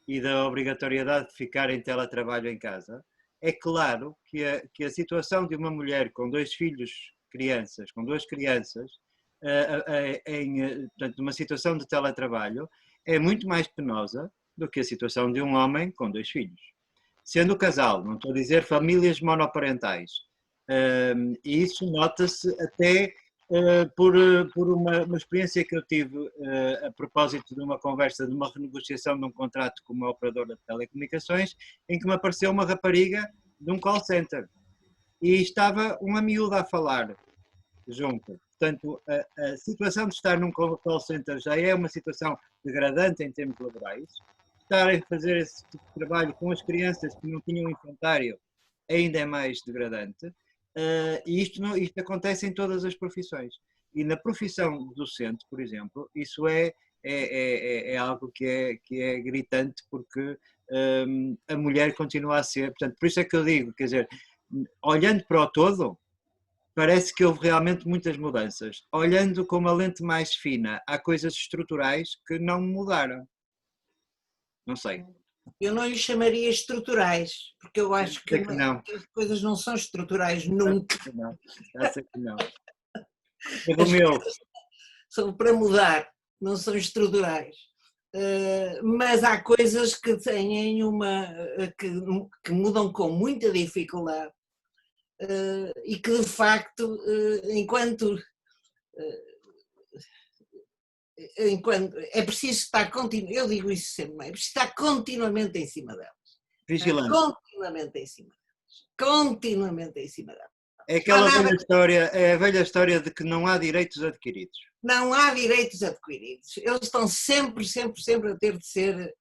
e da obrigatoriedade de ficar em teletrabalho em casa, é claro que a situação de uma mulher com dois filhos, com duas crianças, portanto, numa situação de teletrabalho, é muito mais penosa do que a situação de um homem com dois filhos. Sendo casal, não estou a dizer famílias monoparentais. E isso nota-se até por uma experiência que eu tive a propósito de uma conversa, de uma renegociação de um contrato com uma operadora de telecomunicações, em que me apareceu uma rapariga de um call center e estava uma miúda a falar junto. Portanto, a situação de estar num call center já é uma situação degradante em termos laborais. Estar a fazer esse tipo de trabalho com as crianças que não tinham infantário ainda é mais degradante. E isto acontece em todas as profissões. E na profissão docente, por exemplo, isso é algo que é gritante, porque a mulher continua a ser. Portanto, por isso é que eu digo, quer dizer, olhando para o todo, parece que houve realmente muitas mudanças. Olhando com uma lente mais fina, há coisas estruturais que não mudaram. Não sei. Eu não lhe chamaria estruturais, porque eu acho que as coisas não são estruturais nunca. Acho que não. É do meu. São para mudar, não são estruturais. Mas há coisas que têm que mudam com muita dificuldade e que de facto, enquanto é preciso estar continuamente, eu digo isso sempre, é preciso estar continuamente em cima delas. Vigilante. Continuamente em cima delas. Continuamente em cima delas. É aquela velha história, é a velha história de que não há direitos adquiridos. Não há direitos adquiridos. Eles estão sempre a ter de ser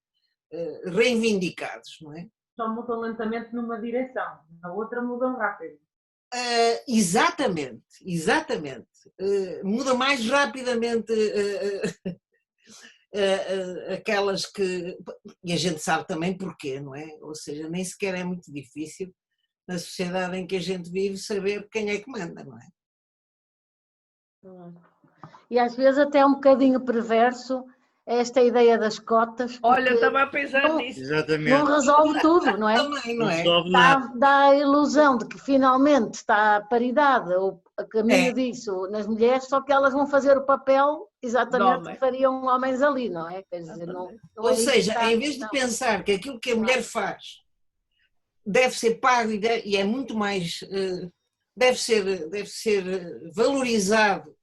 reivindicados, não é? Só mudam lentamente numa direção, na outra mudam rápido. Exatamente. Muda mais rapidamente aquelas que... E a gente sabe também porquê, não é? Ou seja, nem sequer é muito difícil na sociedade em que a gente vive saber quem é que manda, não é? E às vezes até é um bocadinho perverso esta ideia das cotas. Olha, estava a pensar nisso. Exatamente. Não resolve tudo, não é? Também, não é? Dá a ilusão de que finalmente está a paridade, ou a caminho disso, nas mulheres, só que elas vão fazer o papel exatamente que fariam homens ali, não é? Quer dizer, ou seja, em vez de pensar que aquilo que a mulher faz deve ser pago e é muito mais... deve ser valorizado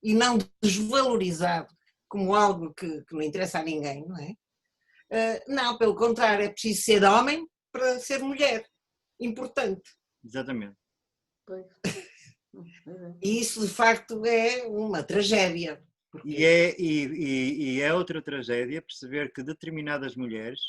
e não desvalorizado como algo que não interessa a ninguém, não é? Não, pelo contrário, é preciso ser homem para ser mulher. Importante. Exatamente. E isso, de facto, é uma tragédia. E é outra tragédia perceber que determinadas mulheres,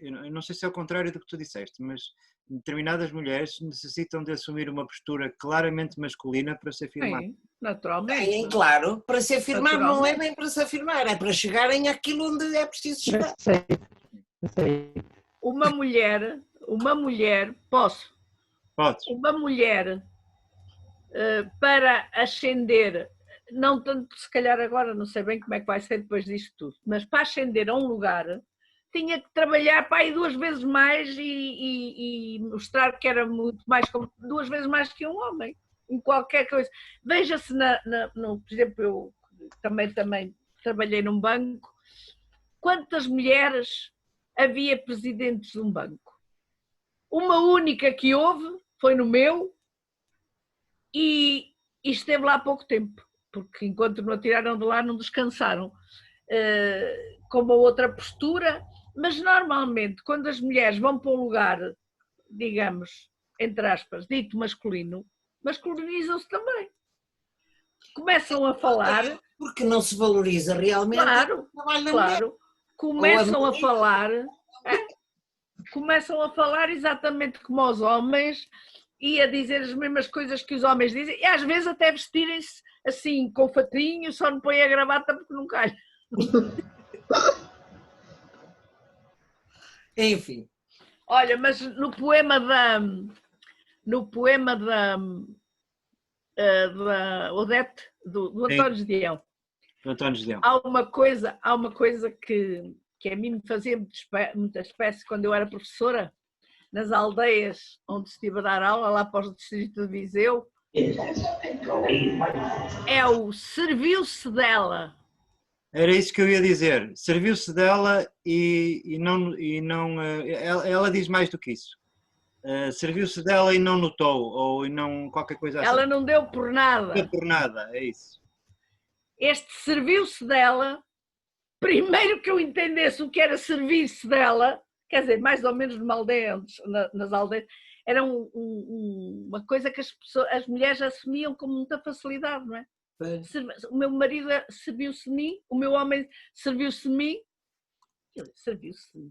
eu não sei se é o contrário do que tu disseste, mas determinadas mulheres necessitam de assumir uma postura claramente masculina para se afirmar. Sim, naturalmente. Sim, claro, para se afirmar não é bem para se afirmar, é para chegarem àquilo onde é preciso chegar. Uma mulher, posso? Podes. Uma mulher para ascender, não tanto se calhar agora, não sei bem como é que vai ser depois disto tudo, mas para ascender a um lugar tinha que trabalhar para aí 2 vezes mais e mostrar que era muito mais, 2 vezes mais que um homem, em qualquer coisa. Veja-se, por exemplo, eu também trabalhei num banco, quantas mulheres havia presidentes de um banco? Uma única que houve, foi no meu, e esteve lá há pouco tempo, porque enquanto não a tiraram de lá não descansaram, com uma outra postura. Mas normalmente quando as mulheres vão para um lugar, digamos, entre aspas, dito masculino, mas colonizam-se também. Começam a falar... Porque não se valoriza realmente Claro, o trabalho da claro. Começam a falar... Começam a falar exatamente como os homens e a dizer as mesmas coisas que os homens dizem e às vezes até vestirem-se assim com fatinho, só não põe a gravata porque não calha. Enfim. Olha, mas no poema da Odete, do António Gedeão, há uma coisa que a mim me fazia muita espécie quando eu era professora, nas aldeias onde estive a dar aula, lá para o distrito de Viseu, é o serviu-se dela. Era isso que eu ia dizer, serviu-se dela e não ela diz mais do que isso. Serviu-se dela e não notou, ou não qualquer coisa assim. Ela não deu por nada. Não deu por nada, é isso. Este serviu-se dela, primeiro que eu entendesse o que era servir-se dela, quer dizer, mais ou menos numa aldeia, nas aldeias, era uma coisa que as mulheres assumiam com muita facilidade, não é? O meu marido serviu-se de mim, o meu homem serviu-se de mim, serviu-se de mim.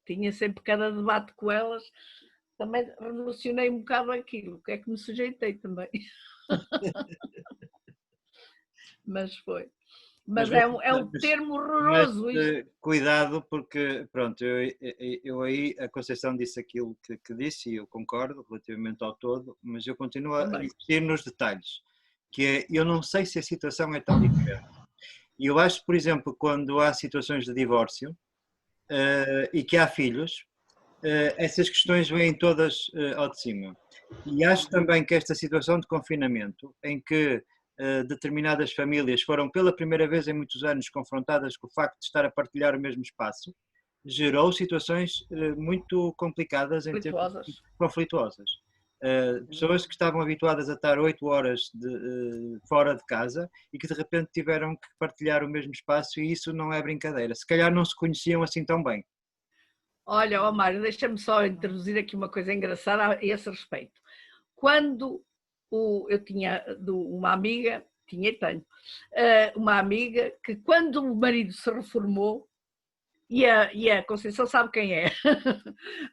Tinha sempre cada debate com elas, também revolucionei um bocado aquilo, que é que me sujeitei também. Mas foi. Mas é um termo horroroso isto. Cuidado, porque, pronto, eu aí, a Conceição disse aquilo que disse e eu concordo relativamente ao todo, mas eu continuo a insistir nos detalhes, que é, eu não sei se a situação é tão diferente. E eu acho, por exemplo, quando há situações de divórcio e que há filhos, essas questões vêm todas ao de cima. E acho também que esta situação de confinamento, em que determinadas famílias foram pela primeira vez em muitos anos confrontadas com o facto de estar a partilhar o mesmo espaço, gerou situações muito complicadas, conflituosas. Pessoas que estavam habituadas a estar 8 horas fora de casa e que de repente tiveram que partilhar o mesmo espaço, e isso não é brincadeira. Se calhar não se conheciam assim tão bem. Olha, Mário, deixa-me só introduzir aqui uma coisa engraçada a esse respeito. Quando eu tinha uma amiga, tinha e tenho, uma amiga que quando o marido se reformou, e a Conceição sabe quem é,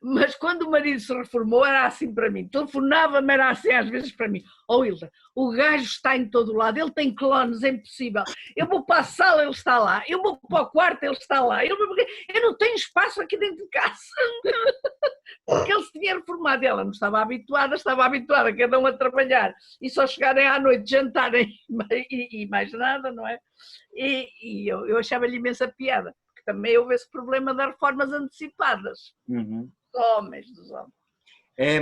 mas quando o marido se reformou era assim para mim, telefonava-me, era assim às vezes para mim: oh Hilda, o gajo está em todo lado, ele tem clones, é impossível, eu vou para a sala, ele está lá, eu vou para o quarto, ele está lá, eu não tenho espaço aqui dentro de casa, porque ele se tinha reformado, ela não estava habituada cada um a trabalhar e só chegarem à noite, jantarem e mais nada, não é? E eu achava-lhe imensa piada. Também houve esse problema das reformas antecipadas dos homens.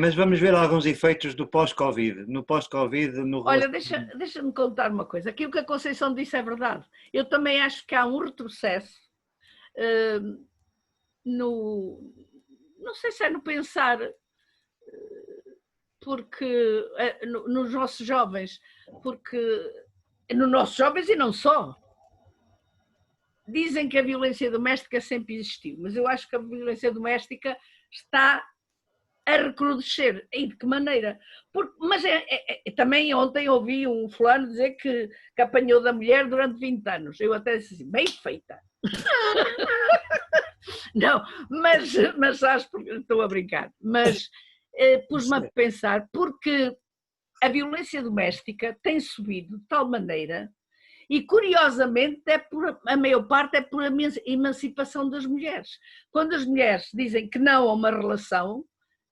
Mas vamos ver alguns efeitos do pós-Covid. No pós-Covid... Olha, deixa-me contar uma coisa. Aquilo que a Conceição disse é verdade. Eu também acho que há um retrocesso não sei se é no pensar, porque nos nossos jovens, porque nos nossos jovens e não só. Dizem que a violência doméstica sempre existiu, mas eu acho que a violência doméstica está a recrudescer. E de que maneira? Mas também ontem ouvi um fulano dizer que apanhou da mulher durante 20 anos. Eu até disse assim, bem feita. Não, mas sabes, porque estou a brincar. Mas pus-me a pensar, porque a violência doméstica tem subido de tal maneira. E, curiosamente, a maior parte é por emancipação das mulheres. Quando as mulheres dizem que não a uma relação,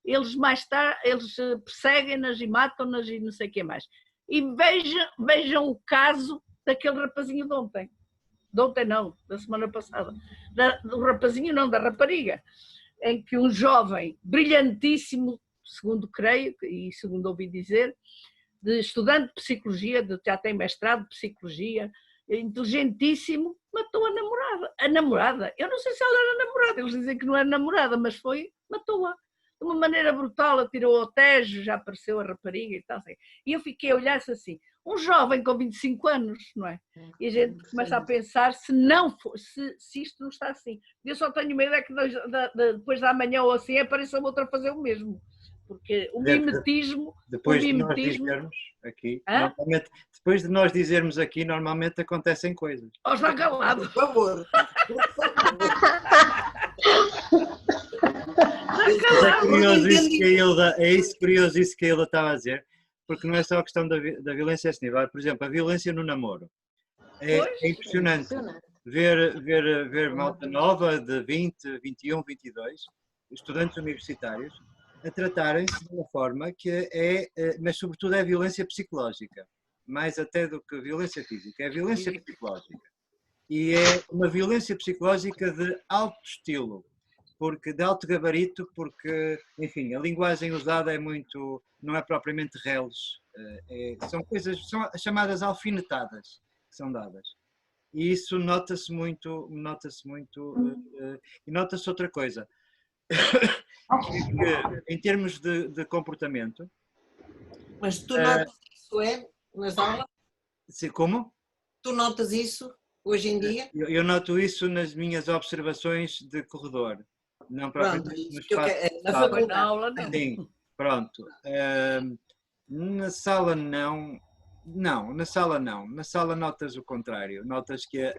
eles mais tarde perseguem-nas e matam-nas e não sei o que mais. E vejam o caso daquele rapazinho de ontem. De ontem não, da semana passada. Do rapazinho não, da rapariga. Em que um jovem brilhantíssimo, segundo creio e segundo ouvi dizer, de estudante de psicologia, já tem mestrado de psicologia, inteligentíssimo, matou a namorada. A namorada, eu não sei se ela era namorada, eles dizem que não era namorada, mas matou-a. De uma maneira brutal, atirou ao Tejo, já apareceu a rapariga e tal. Assim. E eu fiquei a olhar assim, um jovem com 25 anos, não é? E a gente começa a pensar se isto não está assim. Eu só tenho medo é que depois da manhã ou assim apareça outra a fazer o mesmo. porque o Deve- mimetismo... Depois de nós mimetismo- dizermos aqui, Hã? depois de nós dizermos aqui, normalmente acontecem coisas. Oh, está calado. Por favor. Mas é curioso isso que a Hilda, curioso isso que a Hilda estava a dizer, porque não é só a questão da violência a esse nível. Por exemplo, a violência no namoro. Pois. É impressionante ver malta nova de 20, 21, 22, estudantes universitários, a tratarem-se de uma forma que mas sobretudo é violência psicológica, mais até do que violência física, é violência psicológica. E é uma violência psicológica de alto estilo, de alto gabarito, porque, enfim, a linguagem usada não é propriamente reles, são coisas, são as chamadas alfinetadas que são dadas. E isso nota-se muito, e nota-se outra coisa, que, em termos de comportamento... Mas tu notas isso, nas aulas? Como? Tu notas isso hoje em dia? Eu noto isso nas minhas observações de corredor, não propriamente no espaço na sala. faculdade. Na aula não. Sim, pronto. Na sala não. Não, na sala não. Na sala notas o contrário. Notas que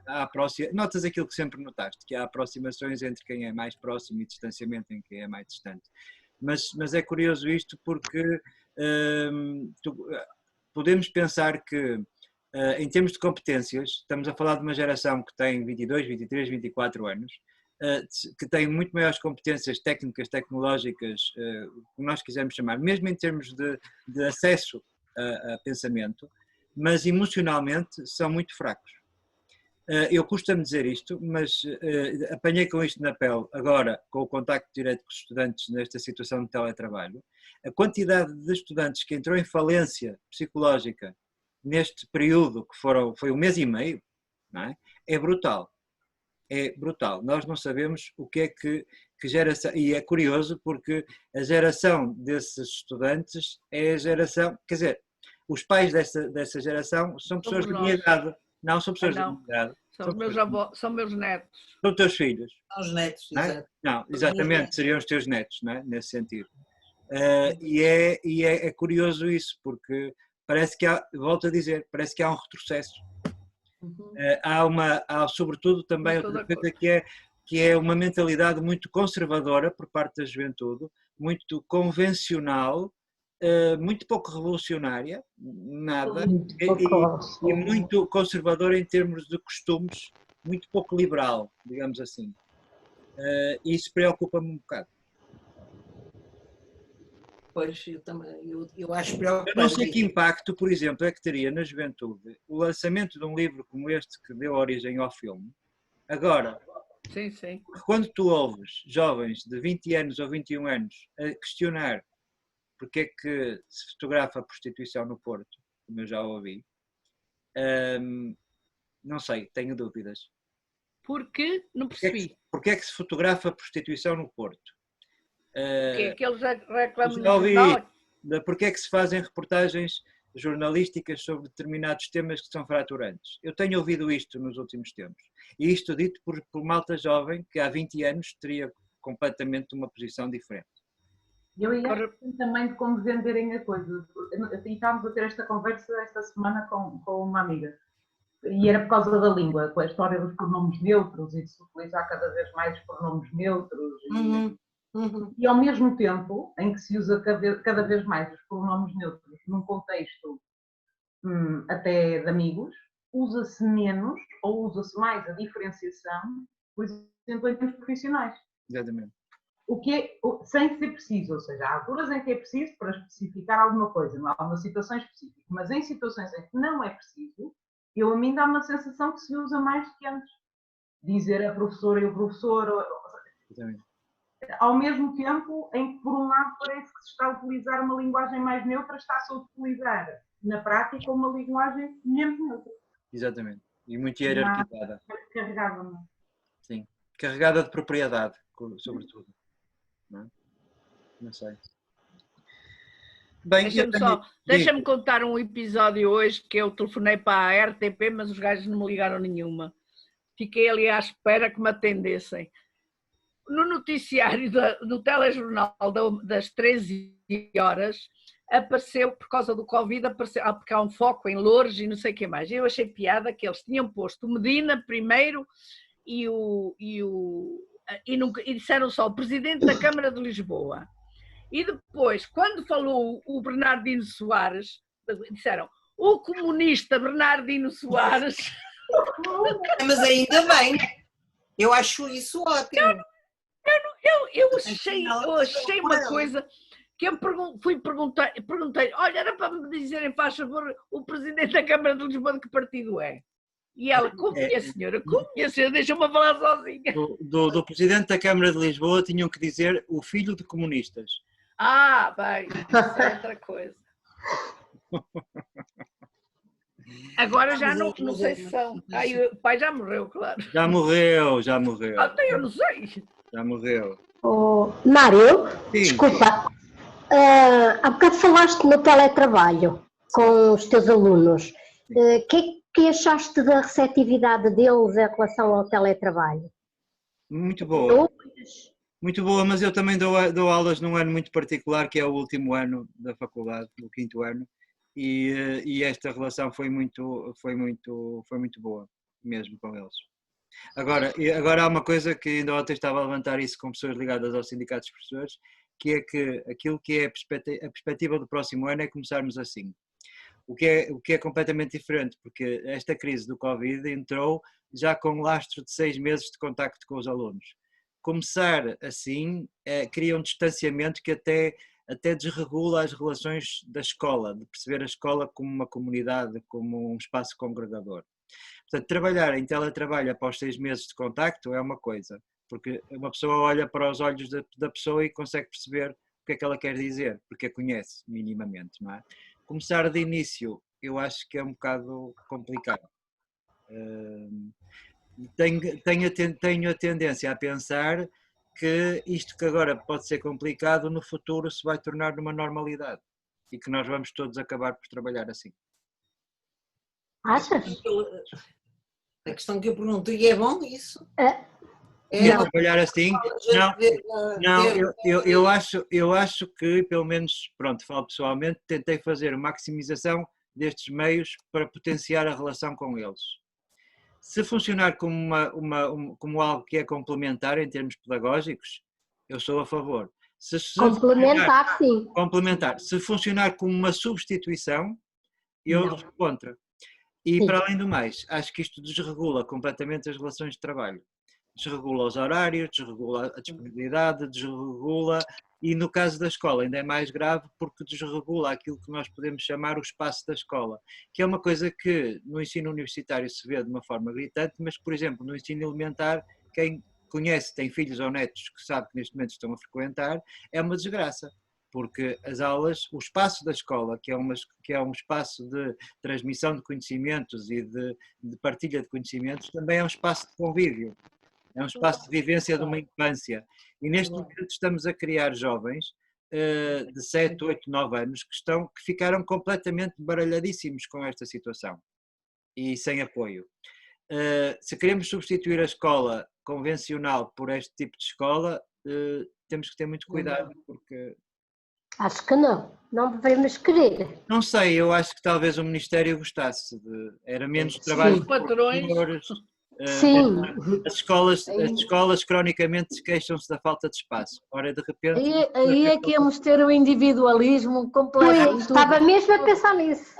notas aquilo que sempre notaste, que há aproximações entre quem é mais próximo e distanciamento em quem é mais distante. Mas é curioso isto porque podemos pensar que, em termos de competências, estamos a falar de uma geração que tem 22, 23, 24 anos, que tem muito maiores competências técnicas, tecnológicas, como nós quisermos chamar, mesmo em termos de acesso a pensamento, mas emocionalmente são muito fracos. Eu custa-me dizer isto, mas apanhei com isto na pele agora, com o contacto direto com os estudantes nesta situação de teletrabalho. A quantidade de estudantes que entrou em falência psicológica neste período, que foi 1 mês e meio, não é? É brutal. É brutal. Nós não sabemos o que é que geração... E é curioso porque a geração desses estudantes é a geração... Quer dizer, os pais dessa geração são pessoas de minha idade. Não, são pessoas de minha idade. São meus avós, são meus netos. São teus filhos. São os netos, Não é? exato. Não, exatamente, seriam os teus netos, não é? Nesse sentido. E é curioso isso, porque parece que há, volto a dizer, parece que há um retrocesso. Há sobretudo também outra coisa que é uma mentalidade muito conservadora por parte da juventude, muito convencional, muito pouco revolucionária, nada, e muito conservadora em termos de costumes, muito pouco liberal, digamos assim. E isso preocupa-me um bocado. Pois, eu também, eu acho preocupante. Eu não sei que impacto, por exemplo, é que teria na juventude o lançamento de um livro como este que deu origem ao filme. Agora, sim, sim. Quando tu ouves jovens de 20 anos ou 21 anos a questionar porque é que se fotografa a prostituição no Porto, como eu já ouvi, não sei, tenho dúvidas. Porque? Não percebi. Porque é que se fotografa a prostituição no Porto? Porque é que eles reclamam já ouvi, de porque é que se fazem reportagens jornalísticas sobre determinados temas que são fraturantes? Eu tenho ouvido isto nos últimos tempos. E isto dito por malta jovem que há 20 anos teria completamente uma posição diferente. Eu ia também de como venderem a coisa. E estávamos a ter esta conversa esta semana com uma amiga. E era por causa da língua, com a história dos pronomes neutros e de se utilizar cada vez mais os pronomes neutros. E ao mesmo tempo em que se usa cada vez mais os pronomes neutros num contexto até de amigos, usa-se menos ou usa-se mais a diferenciação, por exemplo, em termos profissionais. Exatamente. O que é, sem ser preciso, ou seja, há alturas em que é preciso para especificar alguma coisa, em alguma situação específica, mas em situações em que não é preciso, a mim dá uma sensação que se usa mais do que antes. Dizer a professora e o professor, ao mesmo tempo em que, por um lado, parece que se está a utilizar uma linguagem mais neutra, está-se a utilizar, na prática, uma linguagem menos neutra. Exatamente. E muito hierarquizada. Carregada, não é? Sim. Carregada de propriedade, sobretudo. Não sei. Bem, deixa-me contar um episódio hoje que eu telefonei para a RTP, mas os gajos não me ligaram nenhuma. Fiquei ali à espera que me atendessem. no noticiário do telejornal das 13 horas, apareceu, por causa do Covid, porque há um foco em Loures e não sei o que mais. Eu achei piada que eles tinham posto o Medina primeiro e disseram só o Presidente da Câmara de Lisboa. E depois, quando falou o Bernardino Soares, disseram o comunista Bernardino Soares. Mas ainda bem, eu acho isso ótimo. Eu achei uma coisa que eu perguntei, olha, era para me dizerem, faz favor, o Presidente da Câmara de Lisboa de que partido é? E ela, como minha senhora, deixa-me falar sozinha. Do Presidente da Câmara de Lisboa tinham que dizer o filho de comunistas. Ah, bem, isso é outra coisa. Agora já não sei se são. O pai já morreu, claro. Já morreu. Até eu não sei. Já morreu. Oh, Mário, Sim. desculpa. Há bocado falaste no teletrabalho com os teus alunos. O que achaste da receptividade deles em relação ao teletrabalho? Muito boa. Muito boa, mas eu também dou aulas num ano muito particular, que é o último ano da faculdade, o 5º ano, e esta relação foi muito boa, mesmo com eles. Agora há uma coisa que ainda ontem estava a levantar isso com pessoas ligadas aos sindicatos de professores, que é que aquilo que é a perspectiva do próximo ano é começarmos assim. O que é completamente diferente, porque esta crise do Covid entrou já com um lastro de 6 meses de contacto com os alunos. Começar assim cria um distanciamento que até desregula as relações da escola, de perceber a escola como uma comunidade, como um espaço congregador. Portanto, trabalhar em teletrabalho após 6 meses de contacto é uma coisa, porque uma pessoa olha para os olhos da pessoa e consegue perceber o que é que ela quer dizer, porque a conhece minimamente, não é? Começar de início, eu acho que é um bocado complicado. Tenho a tendência a pensar que isto que agora pode ser complicado, no futuro se vai tornar numa normalidade e que nós vamos todos acabar por trabalhar assim. Achas? A questão que eu pergunto, e é bom isso? Trabalhar assim? Não, eu acho que, pelo menos, pronto, falo pessoalmente, tentei fazer maximização destes meios para potenciar a relação com eles. Se funcionar como algo que é complementar em termos pedagógicos, eu sou a favor. Complementar, sim. Complementar. Se funcionar como uma substituição, eu sou contra. E, para além do mais, acho que isto desregula completamente as relações de trabalho. Desregula os horários, desregula a disponibilidade, desregula, e no caso da escola ainda é mais grave porque desregula aquilo que nós podemos chamar o espaço da escola, que é uma coisa que no ensino universitário se vê de uma forma gritante, mas, por exemplo, no ensino elementar, quem conhece, tem filhos ou netos que sabe que neste momento estão a frequentar, é uma desgraça. Porque as aulas, o espaço da escola, que é um espaço de transmissão de conhecimentos e de partilha de conhecimentos, também é um espaço de convívio, é um espaço de vivência de uma infância. E neste momento estamos a criar jovens de 7, 8, 9 anos que ficaram completamente baralhadíssimos com esta situação e sem apoio. Se queremos substituir a escola convencional por este tipo de escola, temos que ter muito cuidado, porque... Acho que não devemos querer. Não sei, eu acho que talvez o Ministério gostasse era menos trabalho para os professores. Sim. As escolas cronicamente queixam-se da falta de espaço. Ora, de repente... Aí é que íamos ter o individualismo completo. Estava mesmo a pensar nisso.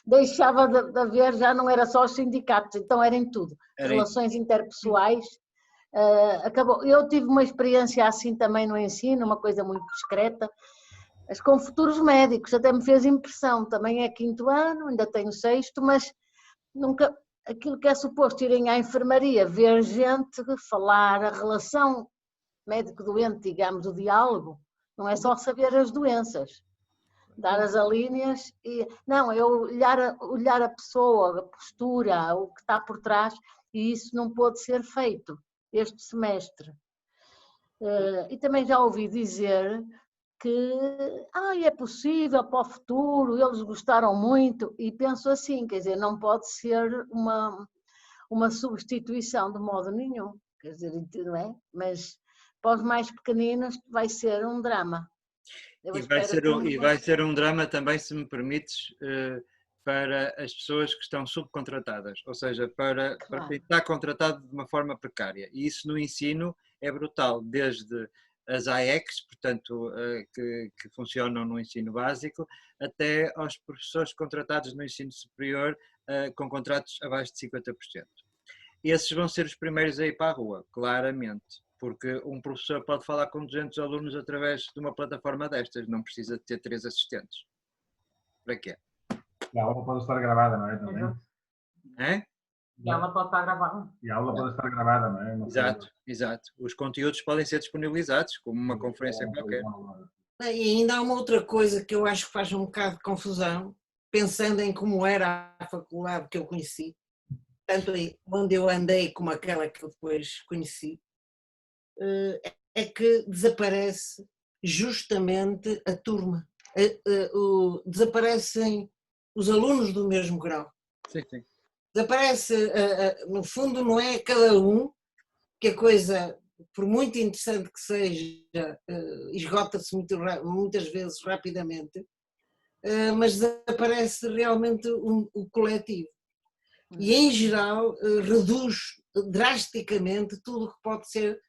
Deixava de haver, já não era só os sindicatos, então era em tudo. Relações interpessoais. Acabou. Eu tive uma experiência assim também no ensino, uma coisa muito discreta, mas com futuros médicos, até me fez impressão. Também é 5º ano, ainda tenho 6º, mas nunca, aquilo que é suposto irem à enfermaria, ver gente, falar, a relação médico-doente, digamos, o diálogo, não é só saber as doenças, dar as alíneas, não, é olhar a pessoa, a postura, o que está por trás, e isso não pôde ser feito este semestre. E também já ouvi dizer que é possível para o futuro, eles gostaram muito, e penso assim, quer dizer, não pode ser uma substituição de modo nenhum, quer dizer, não é? Mas para os mais pequeninos vai ser um drama. E vai ser um drama também, se me permites, para as pessoas que estão subcontratadas, ou seja, para quem está contratado de uma forma precária. E isso no ensino é brutal, desde as AECs, portanto, que funcionam no ensino básico, até aos professores contratados no ensino superior com contratos abaixo de 50%. E esses vão ser os primeiros a ir para a rua, claramente, porque um professor pode falar com 200 alunos através de uma plataforma destas, não precisa de ter 3 assistentes. Para quê? E a aula pode estar gravada, não é? Também. É? E a aula pode estar gravada. E a aula pode estar gravada, não é? Exato. Os conteúdos podem ser disponibilizados, como uma conferência qualquer. E ainda há uma outra coisa que eu acho que faz um bocado de confusão, pensando em como era a faculdade que eu conheci, tanto onde eu andei como aquela que eu depois conheci, é que desaparece justamente a turma. Desaparecem os alunos do mesmo grau. Sim. Desaparece, no fundo, não é cada um, que a coisa, por muito interessante que seja, esgota-se muitas vezes rapidamente, mas desaparece realmente o coletivo. E, em geral, reduz drasticamente tudo o que pode ser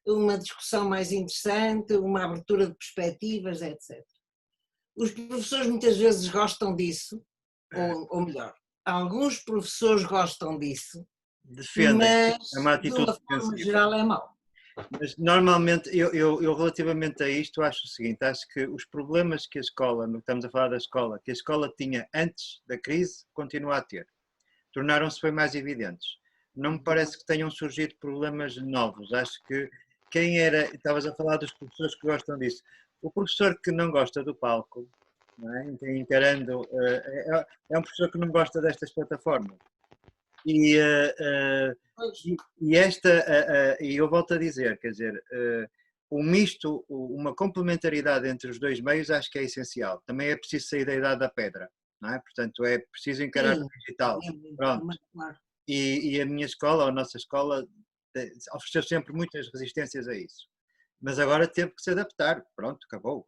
uma discussão mais interessante, uma abertura de perspectivas, etc. Os professores muitas vezes gostam disso, ou melhor, alguns professores gostam disso, defendem, mas de uma forma geral é mau. Mas normalmente, eu relativamente a isto acho o seguinte, acho que os problemas que a escola, estamos a falar da escola, que a escola tinha antes da crise, continua a ter. Tornaram-se bem mais evidentes. Não me parece que tenham surgido problemas novos, acho que estavas a falar dos professores que gostam disso, o professor que não gosta do palco, não é? Encarando, é um professor que não gosta destas plataformas. E eu volto a dizer, quer dizer, um misto, uma complementaridade entre os dois meios acho que é essencial. Também é preciso sair da idade da pedra, não é? Portanto, é preciso encarar o digital. Pronto. E a minha escola, a nossa escola, ofereceu sempre muitas resistências a isso. Mas agora teve que se adaptar, pronto, acabou.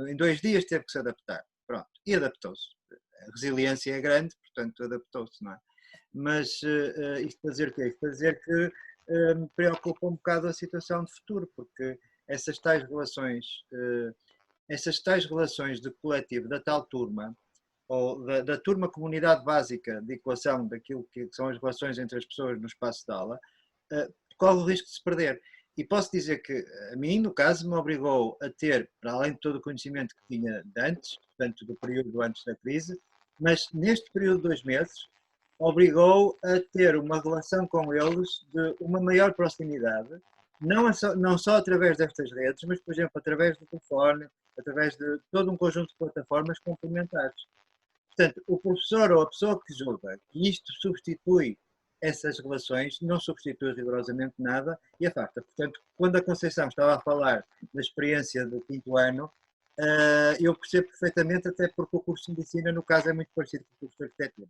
Em 2 dias teve que se adaptar, pronto. E adaptou-se. A resiliência é grande, portanto adaptou-se, não é? Mas isto para dizer o quê? Isto para dizer que me preocupa um bocado a situação de futuro, porque essas tais relações de coletivo da tal turma, ou da turma comunidade básica de equação daquilo que são as relações entre as pessoas no espaço de aula, corre o risco de se perder. E posso dizer que a mim, no caso, me obrigou a ter, para além de todo o conhecimento que tinha de antes, portanto do período antes da crise, mas neste período de 2 meses, obrigou a ter uma relação com eles de uma maior proximidade, não só através destas redes, mas, por exemplo, através do telefone, através de todo um conjunto de plataformas complementares. Portanto, o professor ou a pessoa que julga que isto substitui essas relações, não substitui rigorosamente nada e afasta. Portanto, quando a Conceição estava a falar da experiência do 5º ano, eu percebo perfeitamente, até porque o curso de medicina, no caso, é muito parecido com o curso de arquitetura.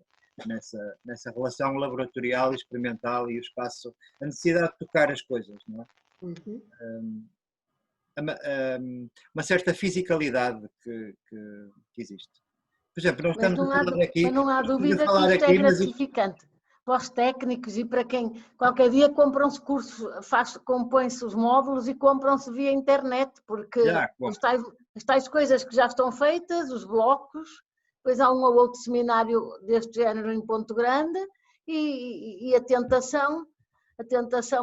Nessa relação laboratorial, experimental e o espaço, a necessidade de tocar as coisas, não é? Uma certa fisicalidade que existe. Por exemplo, nós estamos a falar aqui... Mas não há dúvida que isto é gratificante para os técnicos e para quem qualquer dia compram-se cursos, compõem-se os módulos e compram-se via internet, porque as tais coisas que já estão feitas, os blocos, depois há um ou outro seminário deste género em Ponto Grande e a tentação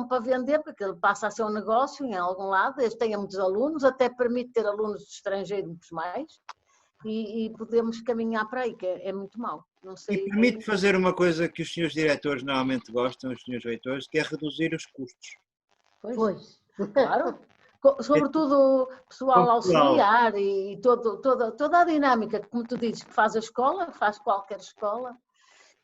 para vender, porque ele passa a ser um negócio em algum lado, eles têm muitos alunos, até permite ter alunos de estrangeiro muitos mais, e podemos caminhar para aí, que é muito mau. Não sei. E permite fazer uma coisa que os senhores diretores normalmente gostam, os senhores reitores, que é reduzir os custos. Pois. Claro. Sobretudo pessoal auxiliar e toda a dinâmica, como tu dizes, que faz a escola, faz qualquer escola,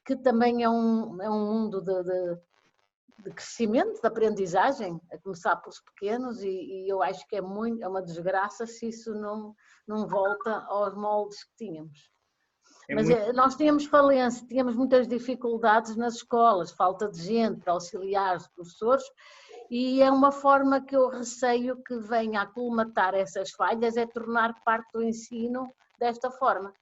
que também é um mundo de crescimento, de aprendizagem, a começar pelos pequenos, e eu acho que é uma desgraça se isso não volta aos moldes que tínhamos. Mas nós tínhamos falência, tínhamos muitas dificuldades nas escolas, falta de gente, auxiliares, professores, e é uma forma que eu receio que venha a colmatar essas falhas, é tornar parte do ensino desta forma.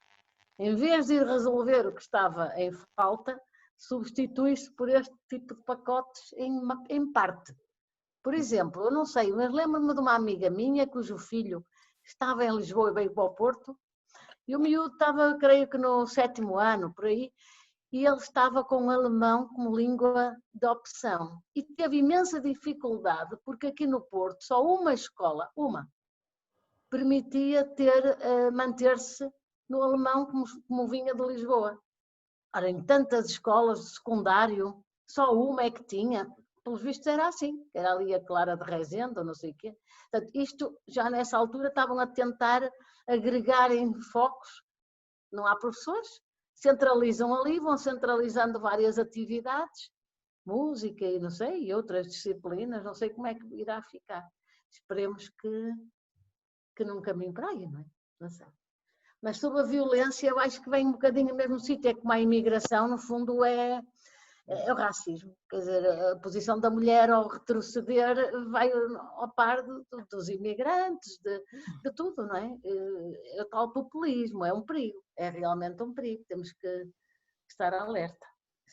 Em vez de resolver o que estava em falta, substitui-se por este tipo de pacotes em parte. Por exemplo, eu não sei, mas lembro-me de uma amiga minha cujo filho estava em Lisboa e veio para o Porto, e o miúdo estava, creio que no 7º ano, por aí, e ele estava com o alemão como língua de opção. E teve imensa dificuldade, porque aqui no Porto só uma escola, permitia manter-se no alemão como vinha de Lisboa. Ora, em tantas escolas de secundário, só uma é que tinha. Pelos vistos era assim, era ali a Clara de Rezende, ou não sei o quê. Portanto, isto, já nessa altura, estavam a tentar agregar em focos. Não há professores, centralizam ali, vão centralizando várias atividades, música e não sei, e outras disciplinas, não sei como é que irá ficar. Esperemos que num caminho para aí, não é? Não sei. Mas sobre a violência, eu acho que vem um bocadinho no mesmo sítio, é como a imigração, no fundo, é o racismo. Quer dizer, a posição da mulher ao retroceder vai ao par dos imigrantes, de tudo, não é? É o tal populismo, é um perigo, é realmente um perigo, temos que estar alerta,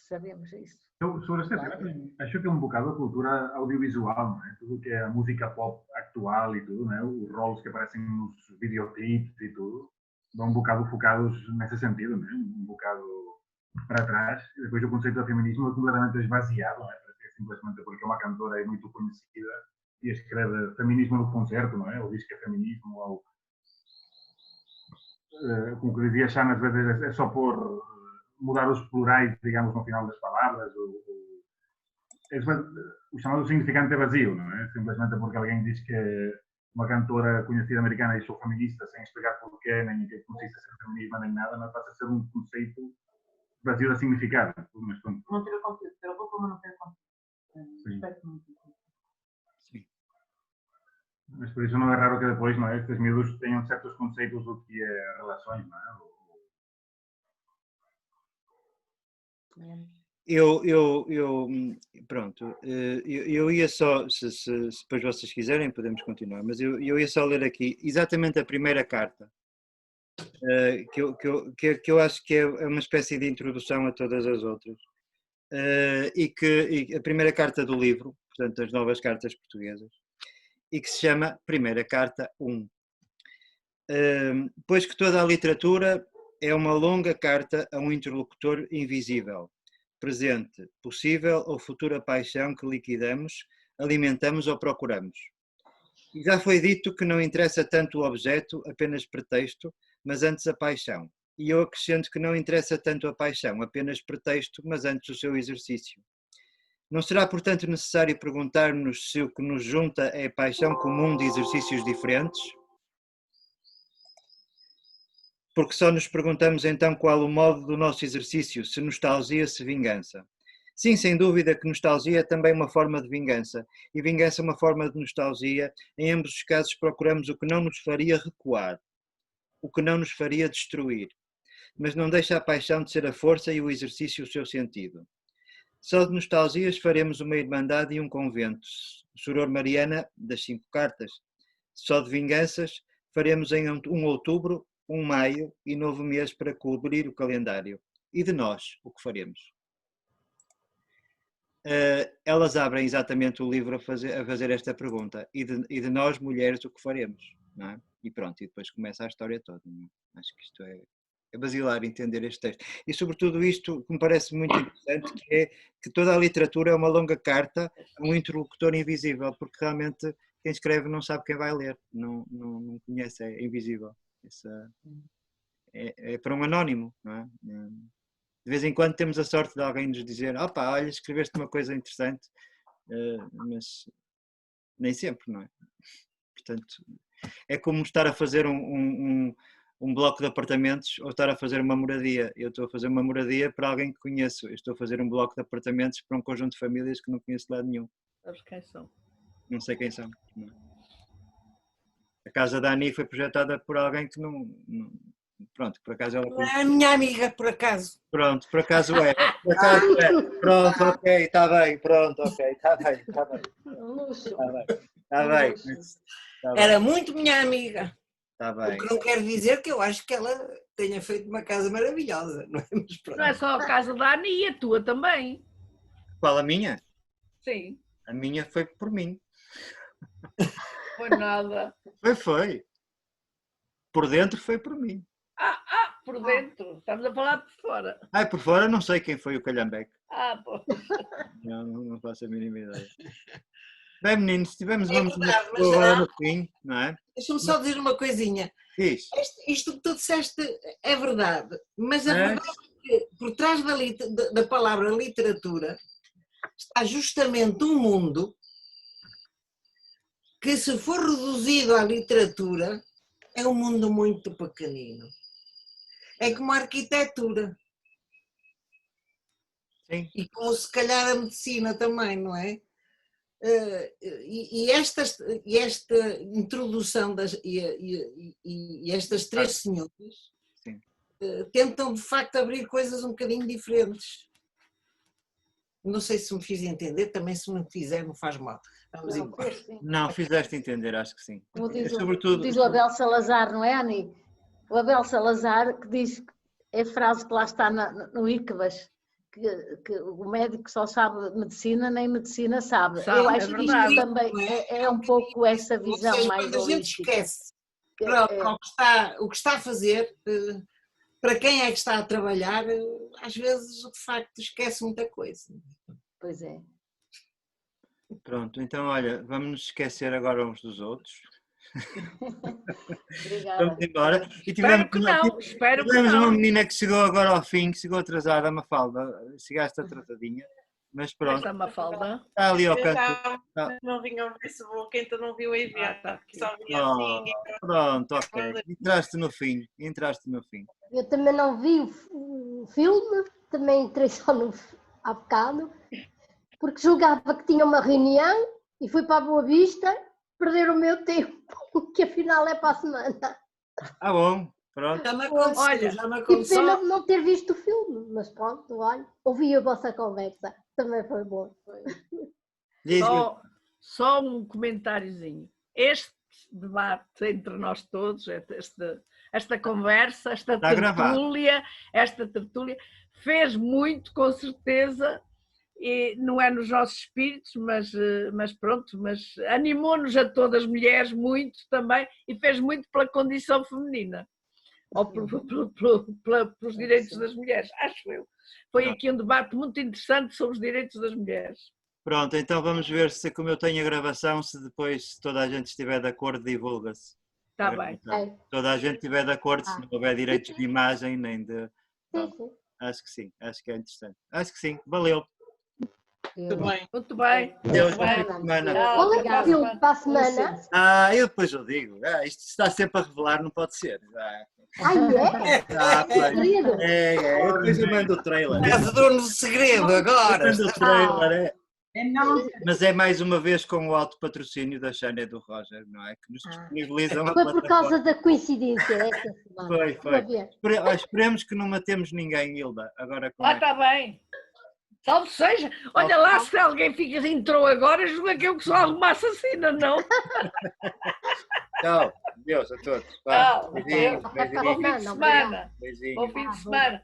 sabemos isso. Sobre este tema, acho que é um bocado a cultura audiovisual, não é? Tudo o que é a música pop actual e tudo, não é? Os roles que aparecem nos videoclipes e tudo, vão um bocado focados nesse sentido, não é? Um bocado para trás, e depois o conceito do feminismo é completamente esvaziado, não é? Simplesmente porque uma cantora é muito conhecida e escreve feminismo no concerto, não é? Ou diz que é feminismo, ou como que dizia Chana, às vezes é só por mudar os plurais, digamos, no final das palavras, o chamado significante é vazio, não é? Simplesmente porque alguém diz que uma cantora conhecida americana e sou feminista sem explicar porquê, nem em que consiste ser feminismo, nem nada, mas passa a ser um conceito vazio de significado. Mas, não ter o conteúdo, ter a roupa, mas não ter o conteúdo. Sim. Mas por isso não é raro que depois, não é, estes miúdos tenham certos conceitos do que é relações, não é? Pronto, eu ia só, se depois vocês quiserem podemos continuar, mas eu ia só ler aqui exatamente a primeira carta, que eu acho que é uma espécie de introdução a todas as outras, e a primeira carta do livro, portanto as novas cartas portuguesas, e que se chama Primeira Carta 1. Pois que toda a literatura é uma longa carta a um interlocutor invisível, presente, possível ou futura paixão que liquidamos, alimentamos ou procuramos. E já foi dito que não interessa tanto o objeto, apenas pretexto, mas antes a paixão. E eu acrescento que não interessa tanto a paixão, apenas pretexto, mas antes o seu exercício. Não será, portanto, necessário perguntar-nos se o que nos junta é a paixão comum de exercícios diferentes? Porque só nos perguntamos então qual o modo do nosso exercício, se nostalgia, se vingança. Sim, sem dúvida que nostalgia é também uma forma de vingança, e vingança é uma forma de nostalgia. Em ambos os casos procuramos o que não nos faria recuar, o que não nos faria destruir. Mas não deixa a paixão de ser a força e o exercício o seu sentido. Só de nostalgias faremos uma irmandade e um convento, Soror Mariana das 5 cartas. Só de vinganças faremos em 1 outubro, 1 maio e novo mês para cobrir o calendário. E de nós, o que faremos? Elas abrem exatamente o livro a fazer esta pergunta. E de nós, mulheres, o que faremos? Não é? E pronto, e depois começa a história toda. Não é? Acho que isto é basilar entender este texto. E sobretudo isto que me parece muito interessante, que é que toda a literatura é uma longa carta a um interlocutor invisível, porque realmente quem escreve não sabe quem vai ler, não conhece, é invisível. É para um anónimo, não é? De vez em quando temos a sorte de alguém nos dizer: opa, olha, escreveste uma coisa interessante, mas nem sempre, não é? Portanto, é como estar a fazer um bloco de apartamentos ou estar a fazer uma moradia. Eu estou a fazer uma moradia para alguém que conheço, eu estou a fazer um bloco de apartamentos para um conjunto de famílias que não conheço de lado nenhum. Sabes quem são? Não sei quem são. Não. A casa da Ani foi projetada por alguém que não Pronto, por acaso ela... É a minha amiga, por acaso. Pronto, por acaso é. Por acaso é. Pronto, ok, está bem, pronto, ok, está bem, está bem. Luxo. Está bem, está bem. Tá bem. Era muito minha amiga. Está O bem. que não quer dizer que eu acho que ela tenha feito uma casa maravilhosa, não é? Mas pronto. Não é só a casa da Ani, a tua também. Qual a minha? Sim, A minha foi por mim. foi nada. Foi. Por dentro foi por mim. Por dentro. Estamos a falar por fora. Ai, por fora não sei quem foi o calhambeque. Pô. Não faço a mínima ideia. Bem, meninos, tivemos É uma verdade, mas agora já- no fim, não é? Deixa-me só dizer uma coisinha. Diz. Isto que tu disseste é verdade, mas a É? verdade é que por trás da palavra literatura está justamente um mundo que, se for reduzido à literatura, é um mundo muito pequenino. É como a arquitetura. Sim. E como se calhar a medicina também, não é? E esta introdução e estas três senhoras Sim. tentam de facto abrir coisas um bocadinho diferentes. Não sei se me fiz entender, também se me fizer não faz mal. Vamos embora. Não, fizeste entender, acho que sim. Como diz, Sobretudo... diz o Abel Salazar, não é, Ani? O Abel Salazar que diz, é a frase que lá está no ICVAS, que o médico só sabe medicina, nem medicina sabe. Eu acho que isto também é um pouco essa visão. Ou seja, mais quando a gente holística. esquece o que está a fazer, para quem é que está a trabalhar, às vezes de facto esquece muita coisa. Pois é. Pronto, então olha, vamos nos esquecer agora uns dos outros. Obrigada. Vamos embora. E Espero que não, espero que tivemos não. uma menina que chegou agora ao fim, que chegou atrasada, a Mafalda. Chegaste atrassadinha, mas pronto. Essa Mafalda. Está ali ao Eu canto. já Tá. não vinha ao Facebook, então não vi o evento. Só vinha Oh, assim. pronto, ok. Entraste no fim. Eu também não vi o filme, também entrei só há bocado, porque julgava que tinha uma reunião e fui para a Boa Vista perder o meu tempo, que afinal é para a semana. Ah, bom, pronto. Já me aconteceu, Olha, já me E aconteceu. pena de não ter visto o filme, mas pronto, olha, ouvi a vossa conversa, também foi bom. Só um comentáriozinho. Este debate entre nós todos, esta conversa, esta tertúlia, fez muito, com certeza, e não é nos nossos espíritos, mas pronto, mas animou-nos a todas as mulheres muito também e fez muito pela condição feminina, ou pelos direitos das mulheres, acho eu. Foi aqui um debate muito interessante sobre os direitos das mulheres. Pronto, então vamos ver se, como eu tenho a gravação, se depois toda a gente estiver de acordo, divulga-se. Está bem. Toda a gente estiver de acordo, se não houver direitos de imagem, nem de... Sim. Acho que sim, acho que é interessante. Acho que sim, valeu. Muito bem. Muito bem. Deus, bom fim de semana. Qual é que é o filme para a semana? Eu depois eu digo. Isto está sempre a revelar, não pode ser. Segredo? Eu depois eu mando o trailer. É dono do segredo agora. Eu mando o trailer, Mas é mais uma vez com o alto patrocínio da Xana e do Roger, não é? Que nos disponibilizam a Foi por plataforma. causa da coincidência esta semana. Foi. Esperemos que não matemos ninguém, Hilda. Agora com está bem. Salve seja. Olha lá, se alguém entrou agora, julga que eu que sou alguma assassina, não? Tchau. Deus a todos. Tchau. Beijinho. Bom fim de semana. Beijinho. Bom fim de semana.